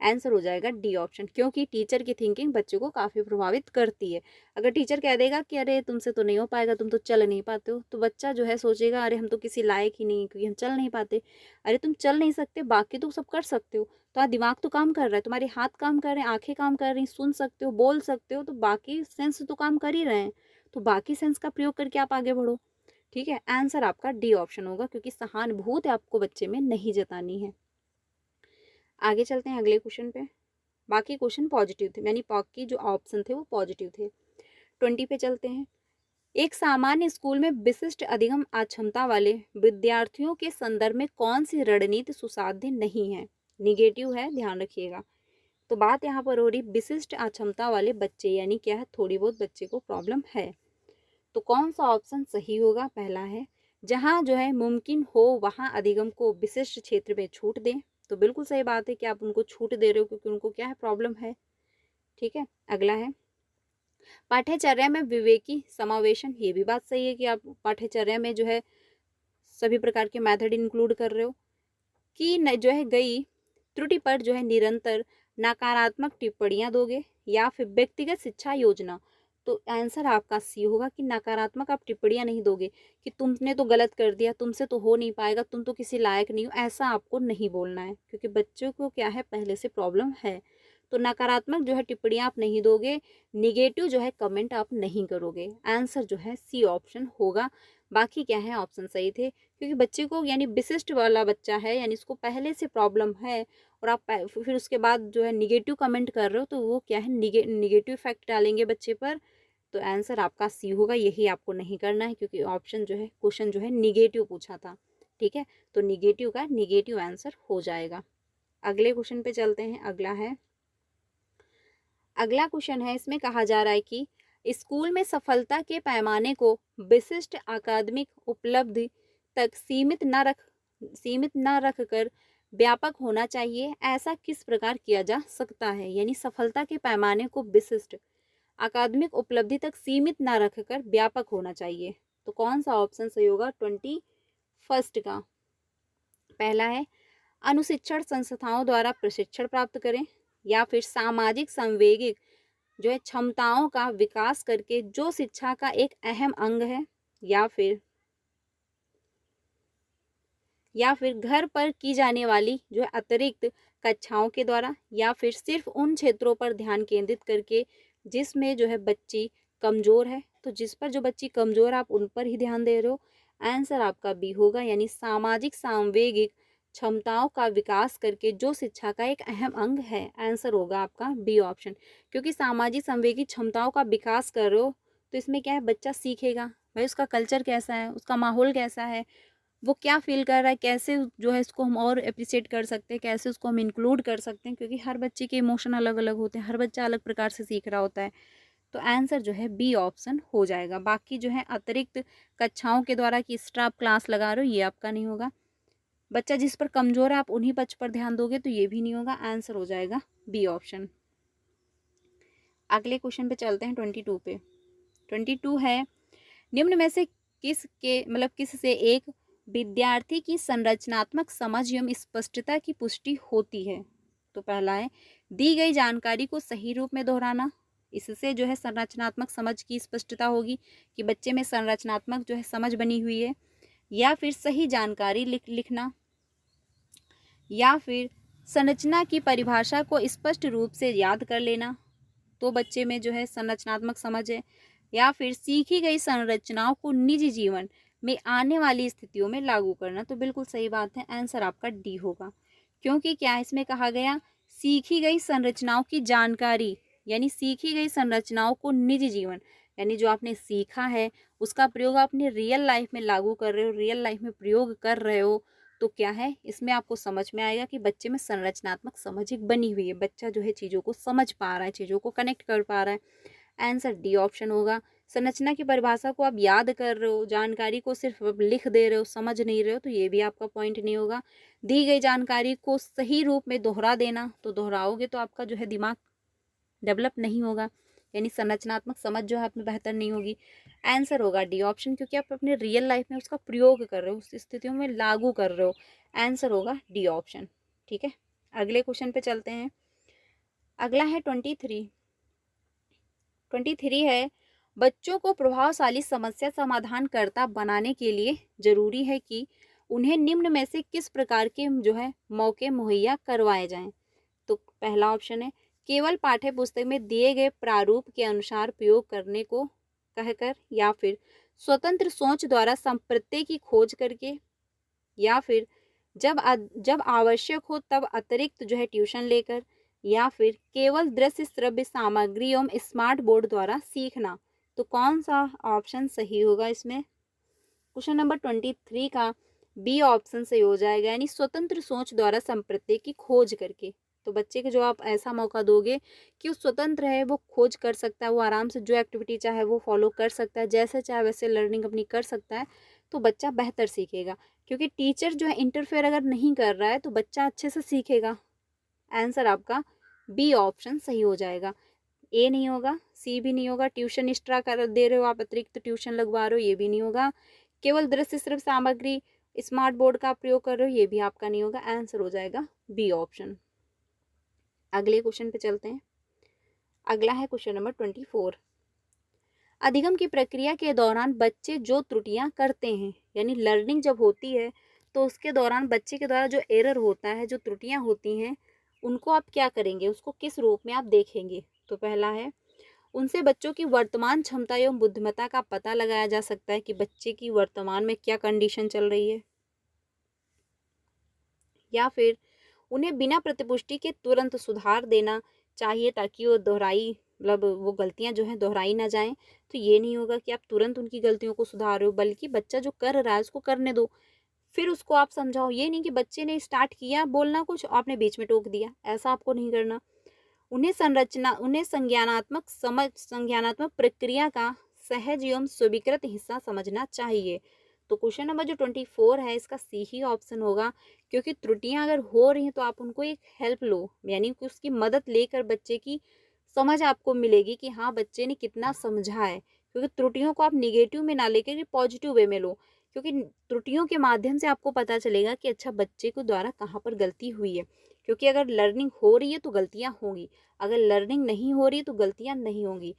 [SPEAKER 1] आंसर हो जाएगा डी ऑप्शन, क्योंकि टीचर की थिंकिंग बच्चों को काफ़ी प्रभावित करती है। अगर टीचर कह देगा कि अरे तुमसे तो नहीं हो पाएगा, तुम तो चल नहीं पाते हो, तो बच्चा जो है सोचेगा अरे हम तो किसी लायक ही नहीं, क्योंकि हम चल नहीं पाते। अरे तुम चल नहीं सकते, बाकी तो सब कर सकते हो, तुम्हारा दिमाग तो काम कर रहा है, तुम्हारे हाथ काम कर रहे हैं, आंखें काम कर रही हैं, सुन सकते हो, बोल सकते हो, तो बाकी सेंस तो काम कर ही रहे हैं, तो बाकी सेंस का प्रयोग करके आप आगे बढ़ो, ठीक है। आंसर आपका डी ऑप्शन होगा, क्योंकि सहानुभूति आपको बच्चे में नहीं जतानी है। आगे चलते हैं अगले क्वेश्चन पे। बाकी क्वेश्चन पॉजिटिव थे, यानी बाकी जो ऑप्शन थे वो पॉजिटिव थे। 20 पे चलते हैं। एक सामान्य स्कूल में विशिष्ट अधिगम अक्षमता वाले विद्यार्थियों के संदर्भ में कौन सी रणनीति सुसाध्य नहीं है? निगेटिव है, ध्यान रखिएगा। तो बात यहाँ पर हो रही विशिष्ट अक्षमता वाले बच्चे, यानी क्या है, थोड़ी बहुत बच्चे को प्रॉब्लम है। तो कौन सा ऑप्शन सही होगा? पहला है, जहाँ जो है मुमकिन हो वहाँ अधिगम को विशिष्ट क्षेत्र में छूट दें। तो बिल्कुल सही बात है कि आप उनको छूट दे रहे हो क्योंकि उनको क्या है, प्रॉब्लम है। ठीक है, अगला है पाठ्यचर्या में विवेकी समावेशन। ये भी बात सही है कि आप पाठ्यचर्या में जो है सभी प्रकार के मेथड इंक्लूड कर रहे हो। कि जो है गई त्रुटि पर जो है निरंतर नकारात्मक टिप्पणियां दोगे, या फिर व्यक्तिगत शिक्षा योजना। तो आंसर आपका सी होगा कि नकारात्मक आप टिप्पणियां नहीं दोगे कि तुमने तो गलत कर दिया, तुमसे तो हो नहीं पाएगा, तुम तो किसी लायक नहीं हो, ऐसा आपको नहीं बोलना है क्योंकि बच्चों को क्या है, पहले से प्रॉब्लम है। तो नकारात्मक जो है टिप्पणियां आप नहीं दोगे, निगेटिव जो है कमेंट आप नहीं करोगे। आंसर जो है सी ऑप्शन होगा। बाकी क्या है, ऑप्शन सही थे क्योंकि बच्चे को यानी विशिष्ट वाला बच्चा है, यानी इसको पहले से प्रॉब्लम है और आप फिर उसके बाद जो है निगेटिव कमेंट कर रहे हो, तो वो क्या है, निगेटिव इफेक्ट डालेंगे बच्चे पर। तो आंसर आपका सी होगा, यही आपको नहीं करना है क्योंकि ऑप्शन जो है, क्वेश्चन जो है निगेटिव पूछा था। ठीक है, तो निगेटिव का निगेटिव आंसर हो जाएगा। अगले क्वेश्चन पे चलते हैं। अगला क्वेश्चन है, इसमें कहा जा रहा है कि स्कूल में सफलता के पैमाने को विशिष्ट अकादमिक उपलब्धि तक सीमित न रखकर व्यापक होना चाहिए। ऐसा किस प्रकार किया जा सकता है? यानी सफलता के पैमाने को विशिष्ट अकादमिक उपलब्धि तक सीमित न रखकर व्यापक होना चाहिए। तो कौन सा ऑप्शन सही होगा? 21 का। पहला है, अनुशिक्षण संस्थाओं द्वारा प्रशिक्षण प्राप्त करें, या फिर सामाजिक संवेगिक जो है क्षमताओं का विकास करके जो शिक्षा का एक अहम अंग है, या फिर घर पर की जाने वाली जो है अतिरिक्त कक्षाओं के द्वारा, या फिर सिर्फ उन क्षेत्रों पर ध्यान केंद्रित करके जिसमें जो है बच्ची कमजोर है। तो जिस पर जो बच्ची कमजोर है आप उन पर ही ध्यान दे रहे हो। आंसर आपका बी होगा, यानी सामाजिक सांवेगिक क्षमताओं का विकास करके जो शिक्षा का एक अहम अंग है। आंसर होगा आपका बी ऑप्शन, क्योंकि सामाजिक संवेगी क्षमताओं का विकास कर रहे हो तो इसमें क्या है, बच्चा सीखेगा भाई उसका कल्चर कैसा है, उसका माहौल कैसा है, वो क्या फील कर रहा है, कैसे जो है इसको हम और अप्रिशिएट कर सकते हैं, कैसे उसको हम इंक्लूड कर सकते हैं, क्योंकि हर बच्चे के इमोशन अलग अलग होते हैं, हर बच्चा अलग प्रकार से सीख रहा होता है। तो आंसर जो है बी ऑप्शन हो जाएगा। बाकी जो है अतिरिक्त कक्षाओं के द्वारा कि एक्स्ट्रा आप क्लास लगा रहे हो, ये आपका नहीं होगा। बच्चा जिस पर कमजोर है आप उन्हीं बच्चे पर ध्यान दोगे, तो ये भी नहीं होगा। आंसर हो जाएगा बी ऑप्शन। अगले क्वेश्चन पे चलते हैं 22 पे। 22 है, निम्न में से किस से एक विद्यार्थी की संरचनात्मक समझ एवं स्पष्टता की पुष्टि होती है? तो पहला है, दी गई जानकारी को सही रूप में दोहराना, इससे जो है संरचनात्मक समझ की स्पष्टता होगी कि बच्चे में संरचनात्मक जो है समझ बनी हुई है, या फिर सही जानकारी लिखना, या फिर संरचना की परिभाषा को स्पष्ट रूप से याद कर लेना, तो बच्चे में जो है संरचनात्मक समझ है, या फिर सीखी गई संरचनाओं को निजी जीवन में आने वाली स्थितियों में लागू करना। तो बिल्कुल सही बात है, आंसर आपका डी होगा, क्योंकि क्या इसमें कहा गया, सीखी गई संरचनाओं की जानकारी, यानी सीखी गई संरचनाओं को निजी जीवन, यानी जो आपने सीखा है उसका प्रयोग अपने रियल लाइफ में लागू कर रहे हो, रियल लाइफ में प्रयोग कर रहे हो, तो क्या है इसमें आपको समझ में आएगा कि बच्चे में संरचनात्मक समझ एक बनी हुई है, बच्चा जो है चीज़ों को समझ पा रहा है, चीज़ों को कनेक्ट कर पा रहा है। आंसर डी ऑप्शन होगा। संरचना की परिभाषा को आप याद कर रहे हो, जानकारी को सिर्फ आप लिख दे रहे हो, समझ नहीं रहे हो, तो ये भी आपका पॉइंट नहीं होगा। दी गई जानकारी को सही रूप में दोहरा देना, तो दोहराओगे तो आपका जो है दिमाग डेवलप नहीं होगा, यानी संरचनात्मक समझ जो है आप में बेहतर नहीं होगी। आंसर होगा डी ऑप्शन, क्योंकि आप अपने रियल लाइफ में उसका प्रयोग कर रहे हो, उस स्थितियों में लागू कर रहे हो। आंसर होगा डी ऑप्शन। ठीक है, अगले क्वेश्चन पे चलते हैं। अगला है 23 है, बच्चों को प्रभावशाली समस्या समाधानकर्ता बनाने के लिए जरूरी है कि उन्हें निम्न में से किस प्रकार के जो है मौके मुहैया करवाए जाएं? तो पहला ऑप्शन है, केवल पाठ्य पुस्तक में दिए गए प्रारूप के अनुसार प्रयोग करने को कहकर, या फिर स्वतंत्र सोच द्वारा संप्रत्यय की खोज करके, या फिर जब आवश्यक हो तब अतिरिक्त जो है ट्यूशन लेकर, या फिर केवल दृश्य श्रव्य सामग्री एवं स्मार्ट बोर्ड द्वारा सीखना। तो कौन सा ऑप्शन सही होगा इसमें? क्वेश्चन नंबर 23 का बी ऑप्शन सही हो जाएगा, यानी स्वतंत्र सोच द्वारा संप्रत्यय की खोज करके। तो बच्चे को जो आप ऐसा मौका दोगे कि वो स्वतंत्र है, वो खोज कर सकता है, वो आराम से जो एक्टिविटी चाहे वो फॉलो कर सकता है, जैसे चाहे वैसे लर्निंग अपनी कर सकता है, तो बच्चा बेहतर सीखेगा। क्योंकि टीचर जो है इंटरफेयर अगर नहीं कर रहा है तो बच्चा अच्छे से सीखेगा। आंसर आपका बी ऑप्शन सही हो जाएगा। ए नहीं होगा, सी भी नहीं होगा, ट्यूशन एक्स्ट्रा कर दे रहे हो आप, अतिरिक्त ट्यूशन लगवा रहे हो, ये भी नहीं होगा, केवल दृश्य सिर्फ सामग्री स्मार्ट बोर्ड का प्रयोग कर रहे हो, ये भी आपका नहीं होगा। आंसर हो जाएगा बी ऑप्शन। अगले क्वेश्चन पे चलते हैं। अगला है क्वेश्चन नंबर 24। अधिगम की प्रक्रिया के दौरान बच्चे जो त्रुटियां करते हैं, यानी लर्निंग जब होती है तो उसके दौरान बच्चे के द्वारा जो एरर होता है, जो त्रुटियां होती हैं, उनको आप क्या करेंगे, उसको किस रूप में आप देखेंगे? तो पहला है, उनसे बच्चों की वर्तमान क्षमता एवं बुद्धिमत्ता का पता लगाया जा सकता है कि बच्चे की वर्तमान में क्या कंडीशन चल रही है। या फिर उन्हें बिना प्रतिपुष्टि के तुरंत सुधार देना चाहिए ताकि वो दोहराई, मतलब वो गलतियां जो हैं दोहराई ना जाएं। तो ये नहीं होगा कि आप तुरंत उनकी गलतियों को सुधार रहे हो, बल्कि बच्चा जो कर रहा है उसको करने दो, फिर उसको आप समझाओ। ये नहीं कि बच्चे ने स्टार्ट किया बोलना कुछ, आपने बीच में टोक दिया, ऐसा आपको नहीं करना। उन्हें संज्ञानात्मक प्रक्रिया का सहज एवं स्वीकृत हिस्सा समझना चाहिए। तो क्वेश्चन नंबर जो 24 है इसका सी ही ऑप्शन होगा, क्योंकि त्रुटियां अगर हो रही हैं तो आप उनको एक हेल्प लो, यानी कि उसकी मदद लेकर बच्चे की समझ आपको मिलेगी कि हाँ बच्चे ने कितना समझा है। क्योंकि त्रुटियों को आप निगेटिव में ना लेकर पॉजिटिव वे में लो, क्योंकि त्रुटियों के माध्यम से आपको पता चलेगा कि अच्छा बच्चे को द्वारा कहाँ पर गलती हुई है। क्योंकि अगर लर्निंग हो रही है तो गलतियां होंगी, अगर लर्निंग नहीं हो रही है तो गलतियां नहीं होंगी।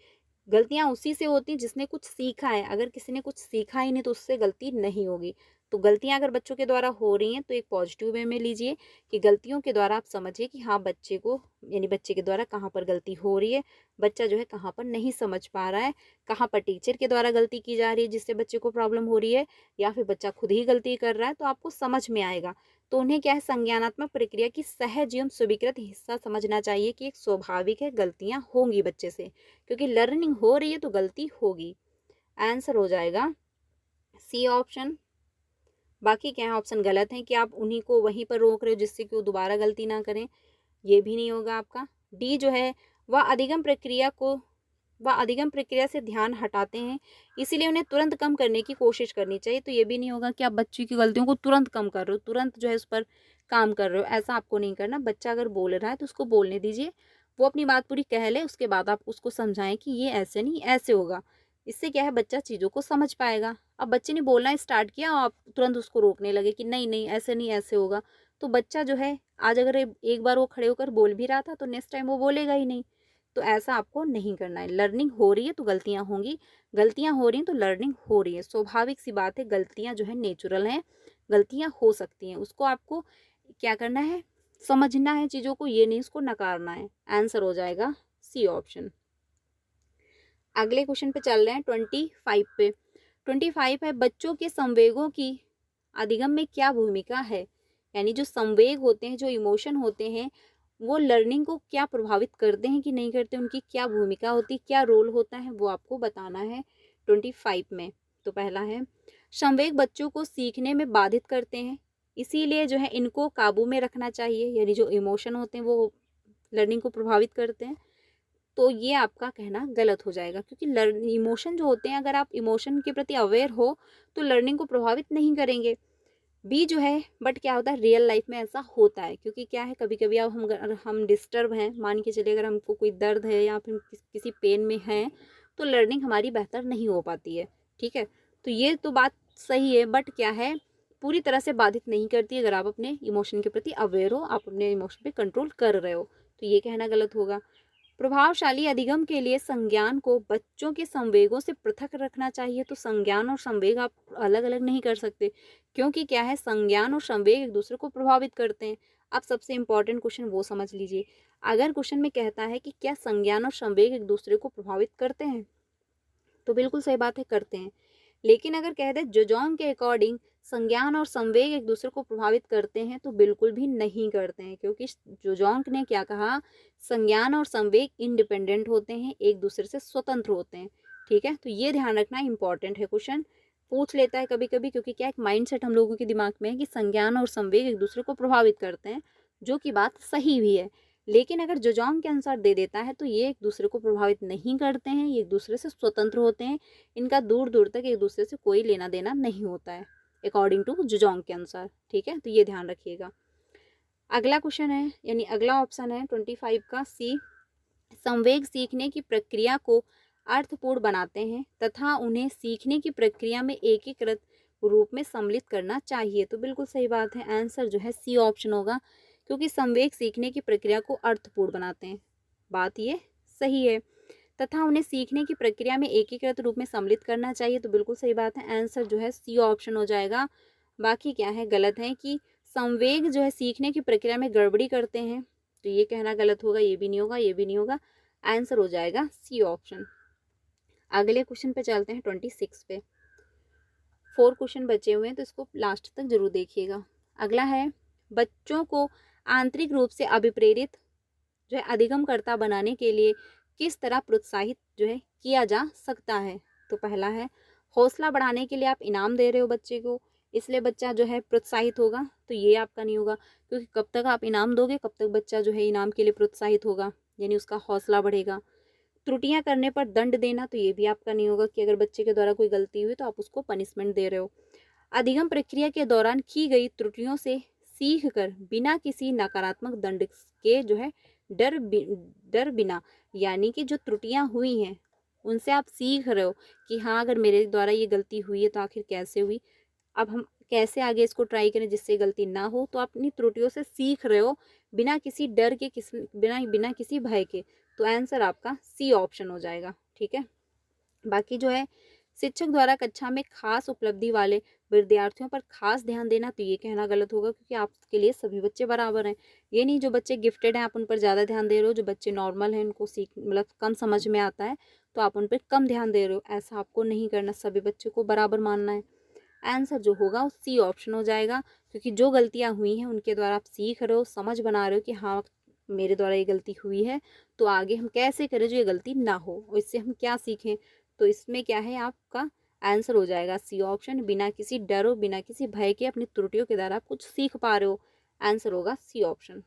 [SPEAKER 1] गलतियां उसी से होती हैं जिसने कुछ सीखा है, अगर किसी ने कुछ सीखा ही नहीं तो उससे गलती नहीं होगी। तो गलतियां अगर बच्चों के द्वारा हो रही हैं तो एक पॉजिटिव वे में लीजिए कि गलतियों के द्वारा आप समझिए कि हाँ बच्चे को, यानी बच्चे के द्वारा कहाँ पर गलती हो रही है, बच्चा जो है कहाँ पर नहीं समझ पा रहा है, कहाँ पर टीचर के द्वारा गलती की जा रही है जिससे बच्चे को प्रॉब्लम हो रही है, या फिर बच्चा खुद ही गलती कर रहा है, तो आपको समझ में आएगा। तो उन्हें क्या है, संज्ञानात्मक प्रक्रिया की सहज एवं स्वीकृत हिस्सा समझना चाहिए कि एक स्वाभाविक है, गलतियां होंगी बच्चे से, क्योंकि लर्निंग हो रही है तो गलती होगी। आंसर हो जाएगा सी ऑप्शन। बाकी क्या है, ऑप्शन गलत है कि आप उन्हीं को वहीं पर रोक रहे हो जिससे कि वो दोबारा गलती ना करें, ये भी नहीं होगा आपका। डी जो है वह अधिगम प्रक्रिया को वह अधिगम प्रक्रिया से ध्यान हटाते हैं, इसीलिए उन्हें तुरंत कम करने की कोशिश करनी चाहिए। तो ये भी नहीं होगा कि आप बच्चे की गलतियों को तुरंत कम कर रहे हो, तुरंत जो है उस पर काम कर रहे हो, ऐसा आपको नहीं करना। बच्चा अगर बोल रहा है तो उसको बोलने दीजिए, वो अपनी बात पूरी कह ले, उसके बाद आप उसको समझाएं कि ये ऐसे नहीं ऐसे होगा। इससे क्या है, बच्चा चीज़ों को समझ पाएगा। अब बच्चे ने बोलना स्टार्ट किया, आप तुरंत उसको रोकने लगे कि नहीं नहीं ऐसे नहीं ऐसे होगा, तो बच्चा जो है आज अगर एक बार वो खड़े होकर बोल भी रहा था तो नेक्स्ट टाइम वो बोलेगा ही नहीं। तो ऐसा आपको नहीं करना है। लर्निंग हो रही है तो गलतियां होंगी, गलतियां हो रही हैं तो लर्निंग हो रही है, स्वाभाविक सी बात है। गलतियां जो है नेचुरल हैं, गलतियां हो सकती हैं, उसको आपको क्या करना है, समझना है चीज़ों को, ये नहीं उसको नकारना है। आंसर हो जाएगा सी ऑप्शन। अगले क्वेश्चन पे चल रहे हैं 25 पे। 25 है, बच्चों के संवेगों की अधिगम में क्या भूमिका है, यानी जो संवेग होते हैं, जो इमोशन होते हैं, वो लर्निंग को क्या प्रभावित करते हैं कि नहीं करते, उनकी क्या भूमिका होती है, क्या रोल होता है, वो आपको बताना है 25 में। तो पहला है, संवेग बच्चों को सीखने में बाधित करते हैं, इसीलिए जो है इनको काबू में रखना चाहिए, यानी जो इमोशन होते हैं वो लर्निंग को प्रभावित करते हैं। तो ये आपका कहना गलत हो जाएगा, क्योंकि इमोशन जो होते हैं, अगर आप इमोशन के प्रति अवेयर हो तो लर्निंग को प्रभावित नहीं करेंगे। बी जो है, बट क्या होता है रियल लाइफ में ऐसा होता है, क्योंकि क्या है कभी कभी अब हम डिस्टर्ब हैं, मान के चलिए अगर हमको कोई दर्द है या फिर किसी पेन में हैं, तो लर्निंग हमारी बेहतर नहीं हो पाती है। ठीक है, तो ये तो बात सही है, बट क्या है पूरी तरह से बाधित नहीं करती अगर आप अपने इमोशन के प्रति अवेयर हो, आप अपने इमोशन पे कंट्रोल कर रहे हो। तो ये कहना गलत होगा। प्रभावशाली अधिगम के लिए संज्ञान को बच्चों के संवेगों से पृथक रखना चाहिए। तो संज्ञान और संवेग आप अलग अलग नहीं कर सकते, क्योंकि क्या है, संज्ञान और संवेग एक दूसरे को प्रभावित करते हैं। अब सबसे इंपॉर्टेंट क्वेश्चन वो समझ लीजिए, अगर क्वेश्चन में कहता है कि क्या संज्ञान और संवेग एक दूसरे को प्रभावित करते हैं, तो बिल्कुल सही बात है, करते हैं। लेकिन अगर कह दे जोजोंग के अकॉर्डिंग संज्ञान और संवेग एक दूसरे को प्रभावित करते हैं, तो बिल्कुल भी नहीं करते हैं, क्योंकि जोजोंग ने क्या कहा, संज्ञान और संवेग इंडिपेंडेंट होते हैं, एक दूसरे से स्वतंत्र होते हैं। ठीक है, तो ये ध्यान रखना इंपॉर्टेंट है। क्वेश्चन पूछ लेता है कभी कभी, क्योंकि क्या एक माइंडसेट हम लोगों के दिमाग में है कि संज्ञान और संवेग एक दूसरे को प्रभावित करते हैं, जो कि बात सही भी है। लेकिन अगर जोजोंग के अनुसार दे देता है तो ये एक दूसरे को प्रभावित नहीं करते हैं, ये एक दूसरे से स्वतंत्र होते हैं, इनका दूर दूर तक एक दूसरे से कोई लेना देना नहीं होता है, अकॉर्डिंग टू जोजोंग के अनुसार। ठीक है, तो ये ध्यान रखिएगा। अगला क्वेश्चन है, यानी अगला ऑप्शन है 25 का सी, संवेग सीखने की प्रक्रिया को अर्थपूर्ण बनाते हैं तथा उन्हें सीखने की प्रक्रिया में एकीकृत रूप में सम्मिलित करना चाहिए। तो बिल्कुल सही बात है, आंसर जो है सी ऑप्शन होगा, क्योंकि संवेग सीखने की प्रक्रिया को अर्थपूर्ण बनाते हैं, बात ये सही है। तथा उन्हें सीखने की प्रक्रिया में एकीकृत रूप में सम्मिलित करना चाहिए, तो बिल्कुल सही बात है, आंसर जो है सी ऑप्शन हो जाएगा। बाकी क्या है, गलत है कि संवेग जो है सीखने की प्रक्रिया में गड़बड़ी करते हैं, तो ये कहना गलत होगा, ये भी नहीं होगा, ये भी नहीं होगा, आंसर हो जाएगा सी ऑप्शन। अगले क्वेश्चन पे चलते हैं 26 पे। 4 क्वेश्चन बचे हुए हैं, तो इसको लास्ट तक जरूर देखिएगा। अगला है, बच्चों को आंतरिक रूप से अभिप्रेरित जो है अधिगमकर्ता बनाने के लिए किस तरह प्रोत्साहित जो है किया जा सकता है। तो पहला है, हौसला बढ़ाने के लिए आप इनाम दे रहे हो बच्चे को, इसलिए बच्चा जो है प्रोत्साहित होगा, तो ये आपका नहीं होगा, क्योंकि कब तक आप इनाम दोगे कब तक बच्चा जो है इनाम के लिए प्रोत्साहित होगा, यानी उसका हौसला बढ़ेगा। त्रुटियां करने पर दंड देना, तो ये भी आपका नहीं होगा, कि अगर बच्चे के द्वारा कोई गलती हुई तो आप उसको पनिशमेंट दे रहे हो। अधिगम प्रक्रिया के दौरान की गई त्रुटियों से सीख कर बिना किसी नकारात्मक दंड के जो है डर बिना, यानी कि जो त्रुटियां हुई हैं उनसे आप सीख रहे हो कि हाँ अगर मेरे द्वारा ये गलती हुई है तो आखिर कैसे हुई, अब हम कैसे आगे इसको ट्राई करें जिससे गलती ना हो, तो आप अपनी त्रुटियों से सीख रहे हो बिना किसी डर के, बिना किसी भय के, तो आंसर आपका सी ऑप्शन हो जाएगा। ठीक है, बाकी जो है, शिक्षक द्वारा कक्षा में खास उपलब्धि वाले विद्यार्थियों पर खास ध्यान देना, तो ये कहना गलत होगा, क्योंकि आपके लिए सभी बच्चे बराबर हैं। ये नहीं जो बच्चे गिफ्टेड हैं आप उन पर ज़्यादा ध्यान दे रहे हो, जो बच्चे नॉर्मल हैं उनको सीख मतलब कम समझ में आता है तो आप उन पर कम ध्यान दे रहे हो, ऐसा आपको नहीं करना, सभी बच्चों को बराबर मानना है। आंसर जो होगा वो सी ऑप्शन हो जाएगा, क्योंकि जो गलतियाँ हुई हैं उनके द्वारा आप सीख रहे हो, समझ बना रहे हो कि हाँ मेरे द्वारा ये गलती हुई है, तो आगे हम कैसे करें जो ये गलती ना हो और इससे हम क्या सीखें, तो इसमें क्या है आपका आंसर हो जाएगा सी ऑप्शन, बिना किसी डर और बिना किसी भय के अपनी त्रुटियों के द्वारा आप कुछ सीख पा रहे हो, आंसर होगा सी ऑप्शन।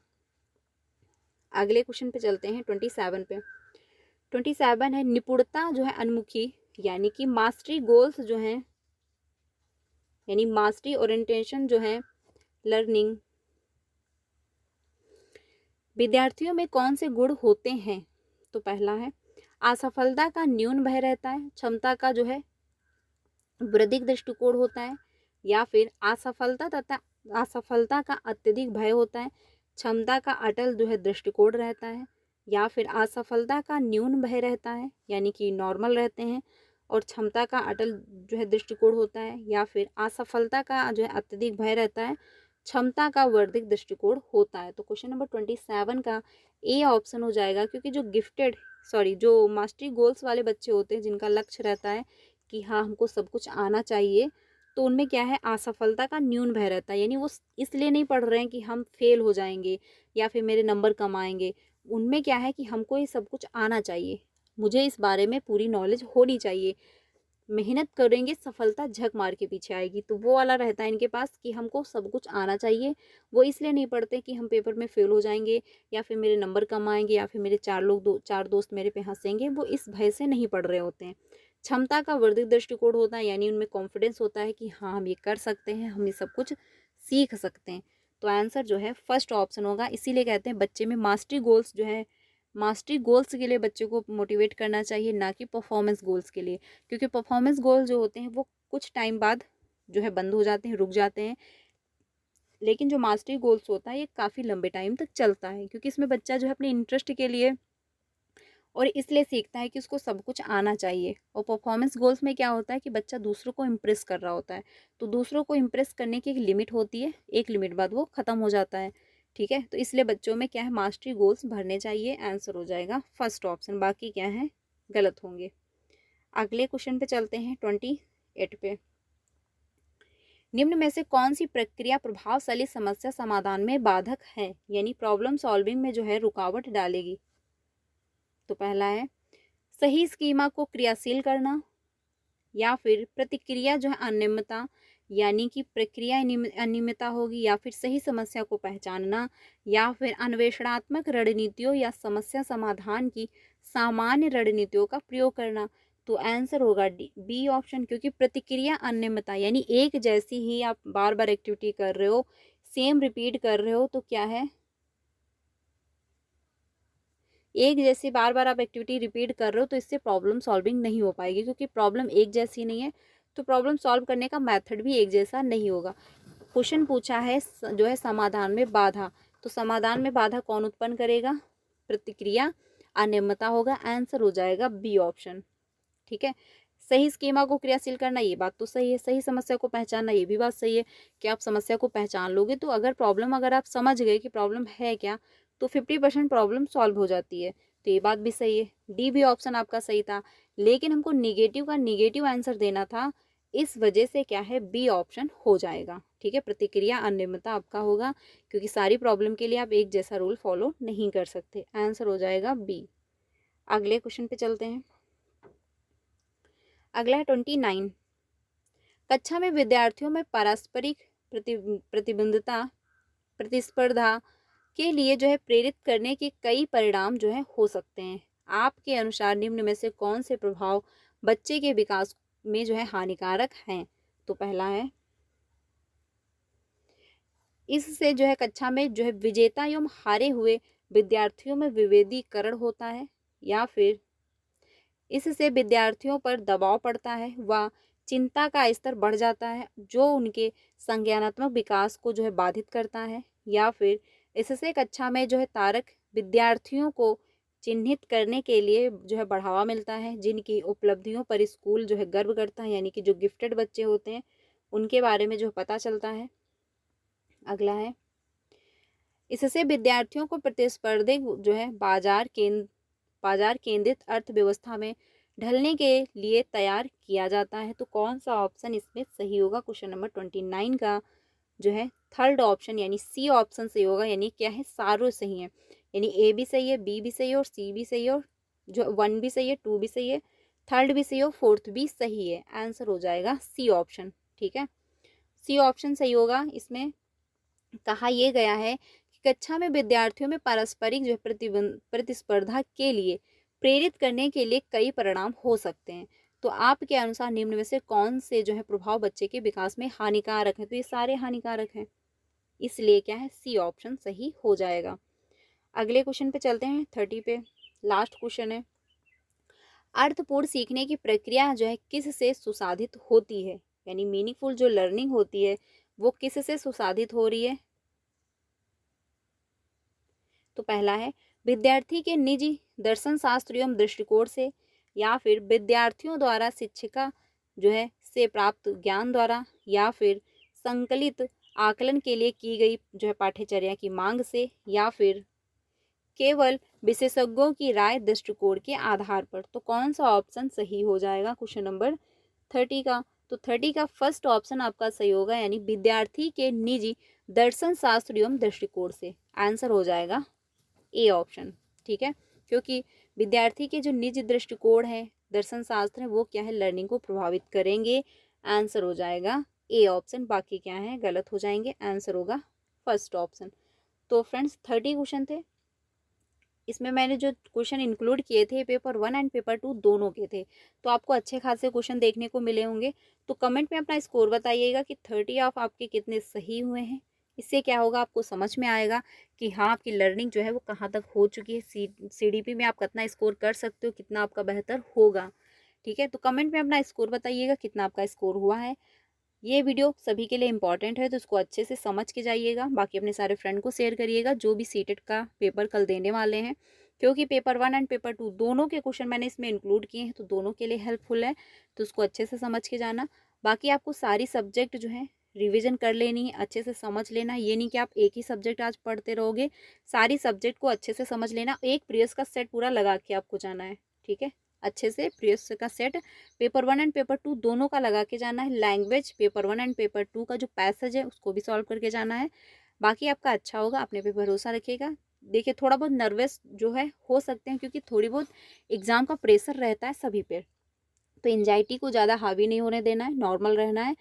[SPEAKER 1] अगले क्वेश्चन पे चलते हैं 27 पे। 27 है, निपुणता जो है अनमुखी, यानी कि मास्टरी गोल्स जो हैं, यानी मास्टरी ओरिएंटेशन जो है लर्निंग, विद्यार्थियों में कौन से गुण होते हैं। तो पहला है, असफलता का न्यून भय रहता है, क्षमता का जो है वृद्धिक दृष्टिकोण होता है, या फिर असफलता का अत्यधिक भय होता है, क्षमता का अटल जो है दृष्टिकोण रहता है, या फिर असफलता का न्यून भय रहता है यानी कि नॉर्मल रहते हैं और क्षमता का अटल जो है दृष्टिकोण होता है, या फिर असफलता का जो है अत्यधिक भय रहता है, क्षमता का वर्धिक दृष्टिकोण होता है। तो क्वेश्चन नंबर 27 का ए ऑप्शन हो जाएगा, क्योंकि जो मास्टरी गोल्स वाले बच्चे होते हैं जिनका लक्ष्य रहता है कि हाँ हमको सब कुछ आना चाहिए, तो उनमें क्या है, असफलता का न्यून भय रहता है, यानी वो इसलिए नहीं पढ़ रहे हैं कि हम फेल हो जाएंगे या फिर मेरे नंबर कम आएंगे, उनमें क्या है कि हमको ये सब कुछ आना चाहिए, मुझे इस बारे में पूरी नॉलेज होनी चाहिए, मेहनत करेंगे सफलता झक मार के पीछे आएगी, तो वो वाला रहता है इनके पास कि हमको सब कुछ आना चाहिए। वो इसलिए नहीं पढ़ते कि हम पेपर में फेल हो जाएंगे या फिर मेरे नंबर कम आएंगे या फिर मेरे चार दोस्त मेरे पे हंसेंगे, वो इस भय से नहीं पढ़ रहे होते हैं। क्षमता का वर्धित दृष्टिकोण होता है, यानी उनमें कॉन्फिडेंस होता है कि हाँ हम ये कर सकते हैं, हम ये सब कुछ सीख सकते हैं। तो आंसर जो है फर्स्ट ऑप्शन होगा, इसीलिए कहते हैं बच्चे में मास्टरी गोल्स के लिए बच्चे को मोटिवेट करना चाहिए, ना कि परफॉर्मेंस गोल्स के लिए, क्योंकि परफॉर्मेंस गोल जो होते हैं वो कुछ टाइम बाद जो है बंद हो जाते हैं, रुक जाते हैं, लेकिन जो मास्टरी गोल्स होता है ये काफ़ी लंबे टाइम तक चलता है, क्योंकि इसमें बच्चा जो है अपने इंटरेस्ट के लिए और इसलिए सीखता है कि उसको सब कुछ आना चाहिए। और परफॉर्मेंस गोल्स में क्या होता है कि बच्चा दूसरों को इम्प्रेस कर रहा होता है, तो दूसरों को इम्प्रेस करने की एक लिमिट होती है, एक लिमिट बाद वो ख़त्म हो जाता है। ठीक है, तो इसलिए बच्चों में क्या है, मास्टरी गोल्स भरने चाहिए, आंसर हो जाएगा फर्स्ट ऑप्शन, बाकी क्या है गलत होंगे। अगले क्वेश्चन पे चलते हैं 28 पे। निम्न में से कौन सी प्रक्रिया प्रभावशाली समस्या समाधान में बाधक है, यानी प्रॉब्लम सॉल्विंग में जो है रुकावट डालेगी। तो पहला है, सही स्कीमा को क्रियाशील करना, या फिर प्रतिक्रिया जो है अनियमितता यानी कि प्रक्रिया अनियमितता होगी, या फिर सही समस्या को पहचानना, या फिर अन्वेषणात्मक रणनीतियों या समस्या समाधान की सामान्य रणनीतियों का प्रयोग करना। तो आंसर होगा डी, बी ऑप्शन, क्योंकि प्रतिक्रिया अनियमितता यानी एक जैसी ही आप बार बार एक्टिविटी कर रहे हो, सेम रिपीट कर रहे हो, तो क्या है, एक जैसी बार बार आप एक्टिविटी रिपीट कर रहे हो, तो इससे प्रॉब्लम सॉल्विंग नहीं हो पाएगी, क्योंकि प्रॉब्लम एक जैसी नहीं है, तो प्रॉब्लम सॉल्व करने का मेथड भी एक जैसा नहीं होगा। क्वेश्चन पूछा है जो है समाधान में बाधा, तो समाधान में बाधा कौन उत्पन्न करेगा, प्रतिक्रिया अनियमितता होगा। आंसर हो जाएगा बी ऑप्शन। ठीक है, सही स्कीमा को क्रियाशील करना, ये बात तो सही है। सही समस्या को पहचानना, ये भी बात सही है कि आप समस्या को पहचान लोगे तो अगर आप समझ गए कि प्रॉब्लम है क्या, तो 50% प्रॉब्लम सॉल्व हो जाती है। तो ये बात भी सही है, डी भी ऑप्शन आपका सही था, लेकिन हमको निगेटिव का निगेटिव आंसर देना था, इस वजह से क्या है, बी ऑप्शन हो जाएगा। ठीक है, प्रतिक्रिया अनियमितता आपका होगा, क्योंकि सारी प्रॉब्लम के लिए आप एक जैसा रूल फॉलो नहीं कर सकते। आंसर हो जाएगा बी। अगले क्वेश्चन पे चलते हैं। अगला है 29। कक्षा में विद्यार्थियों में पारस्परिक प्रतिबंधता प्रतिस्पर्धा के लिए जो है प्रेरित करने के कई परिणाम जो है हो सकते हैं। आपके अनुसार निम्न में से कौन से प्रभाव बच्चे के विकास में जो है हानिकारक हैं? तो पहला है, इससे जो है कक्षा में जो है विजेता एवं हारे हुए विद्यार्थियों में विभेदीकरण होता है, या फिर इससे विद्यार्थियों पर दबाव पड़ता है व चिंता का स्तर बढ़ जाता है, जो उनके संज्ञानात्मक विकास को जो है बाधित करता है, या फिर इससे कक्षा में जो है तारक विद्यार्थियों को चिन्हित करने के लिए जो है बढ़ावा मिलता है, जिनकी उपलब्धियों पर स्कूल जो है गर्व करता है, यानी कि जो गिफ्टेड बच्चे होते हैं उनके बारे में जो पता चलता है। अगला है, इससे विद्यार्थियों को प्रतिस्पर्धी जो है बाजार केंद्रित अर्थव्यवस्था में ढलने के लिए तैयार किया जाता है। तो कौन सा ऑप्शन इसमें सही होगा? क्वेश्चन नंबर 29 का जो है थर्ड ऑप्शन यानी सी ऑप्शन सही होगा, यानी क्या है, सारों सही है, यानी ए भी सही है, बी भी सही है और सी भी सही है, और जो 1 भी सही है, 2 भी सही है, थर्ड भी सही है और फोर्थ भी सही है। आंसर हो जाएगा सी ऑप्शन। ठीक है, सी ऑप्शन सही होगा। इसमें कहा यह गया है कि कक्षा में विद्यार्थियों में पारस्परिक जो प्रतिस्पर्धा के लिए प्रेरित करने के लिए कई परिणाम हो सकते हैं। तो आपके अनुसार निम्न में से कौन से जो है प्रभाव बच्चे के विकास में हानिकारक हैं? तो ये सारे हानिकारक हैं, इसलिए क्या है, सी ऑप्शन सही हो जाएगा। अगले क्वेश्चन पे चलते हैं, 30 पे लास्ट क्वेश्चन है, अर्थपूर्ण सीखने की प्रक्रिया जो है किस से सुसाधित होती है, यानी मीनिंगफुल जो लर्निंग होती है वो किस से सुसाधित हो रही है? तो पहला है, विद्यार्थी के निजी दर्शन शास्त्र एवं दृष्टिकोण से, या फिर विद्यार्थियों द्वारा शिक्षिका जो है से प्राप्त ज्ञान द्वारा, या फिर संकलित आकलन के लिए की गई जो है पाठ्यचर्या की मांग से, या फिर केवल विशेषज्ञों की राय दृष्टिकोण के आधार पर। तो कौन सा ऑप्शन सही हो जाएगा क्वेश्चन नंबर 30 का? तो 30 का फर्स्ट ऑप्शन आपका सही होगा, यानी विद्यार्थी के निजी दर्शन शास्त्र एवं दृष्टिकोण से। आंसर हो जाएगा ए ऑप्शन। ठीक है, क्योंकि विद्यार्थी के जो निजी दृष्टिकोण है, दर्शन शास्त्र है, वो क्या है, लर्निंग को प्रभावित करेंगे। आंसर हो जाएगा ए ऑप्शन, बाकी क्या है गलत हो जाएंगे। आंसर होगा फर्स्ट ऑप्शन। तो फ्रेंड्स 30 क्वेश्चन थे, इसमें मैंने जो क्वेश्चन इंक्लूड किए थे पेपर 1 एंड पेपर 2 दोनों के थे, तो आपको अच्छे खासे क्वेश्चन देखने को मिले होंगे। तो कमेंट में अपना स्कोर बताइएगा कि 30 ऑफ आपके कितने सही हुए हैं। इससे क्या होगा, आपको समझ में आएगा कि हाँ आपकी लर्निंग जो है वो कहाँ तक हो चुकी है, CDP में आप कितना स्कोर कर सकते हो, कितना आपका बेहतर होगा। ठीक है, तो कमेंट में अपना स्कोर बताइएगा कितना आपका स्कोर हुआ है। ये वीडियो सभी के लिए इंपॉर्टेंट है, तो इसको अच्छे से समझ के जाइएगा। बाकी अपने सारे फ्रेंड को शेयर करिएगा जो भी सीटेट का पेपर कल देने वाले हैं, क्योंकि पेपर 1 एंड पेपर 2 दोनों के क्वेश्चन मैंने इसमें इंक्लूड किए हैं, तो दोनों के लिए हेल्पफुल है, तो उसको अच्छे से समझ के जाना। बाकी आपको सारी सब्जेक्ट जो है रिविजन कर लेनी है, अच्छे से समझ लेना। ये नहीं कि आप एक ही सब्जेक्ट आज पढ़ते रहोगे, सारी सब्जेक्ट को अच्छे से समझ लेना। एक प्रीवियस का सेट पूरा लगा के आपको जाना है। ठीक है, अच्छे से प्रीवियस का सेट पेपर 1 एंड पेपर 2 दोनों का लगा के जाना है। लैंग्वेज पेपर 1 एंड पेपर 2 का जो पैसेज है उसको भी सॉल्व करके जाना है। बाकी आपका अच्छा होगा, अपने पे भरोसा रखिएगा। देखिए थोड़ा बहुत नर्वस जो है हो सकते हैं, क्योंकि थोड़ी बहुत एग्ज़ाम का प्रेशर रहता है सभी पे। तो एंग्जायटी को ज़्यादा हावी नहीं होने देना है, नॉर्मल रहना है,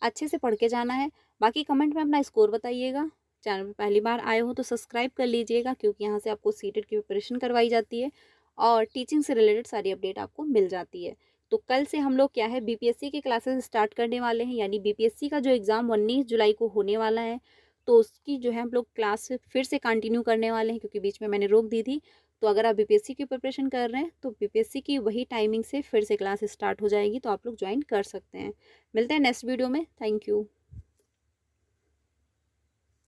[SPEAKER 1] अच्छे से पढ़ के जाना है। बाकी कमेंट में अपना स्कोर बताइएगा। चैनल पे पहली बार आए हो तो सब्सक्राइब कर लीजिएगा, क्योंकि यहाँ से आपको सीटेट की प्रिपरेशन करवाई जाती है और टीचिंग से रिलेटेड सारी अपडेट आपको मिल जाती है। तो कल से हम लोग क्या है बीपीएससी की क्लासेस स्टार्ट करने वाले हैं, यानी बीपीएससी का जो एग्ज़ाम 19 जुलाई को होने वाला है, तो उसकी जो है हम लोग क्लास फिर से कंटिन्यू करने वाले हैं, क्योंकि बीच में मैंने रोक दी थी। तो अगर आप बीपीएससी की प्रिपरेशन कर रहे हैं तो बीपीएससी की वही टाइमिंग से फिर से क्लास स्टार्ट हो जाएगी, तो आप लोग ज्वाइन कर सकते हैं। मिलते हैं नेक्स्ट वीडियो में। Thank you.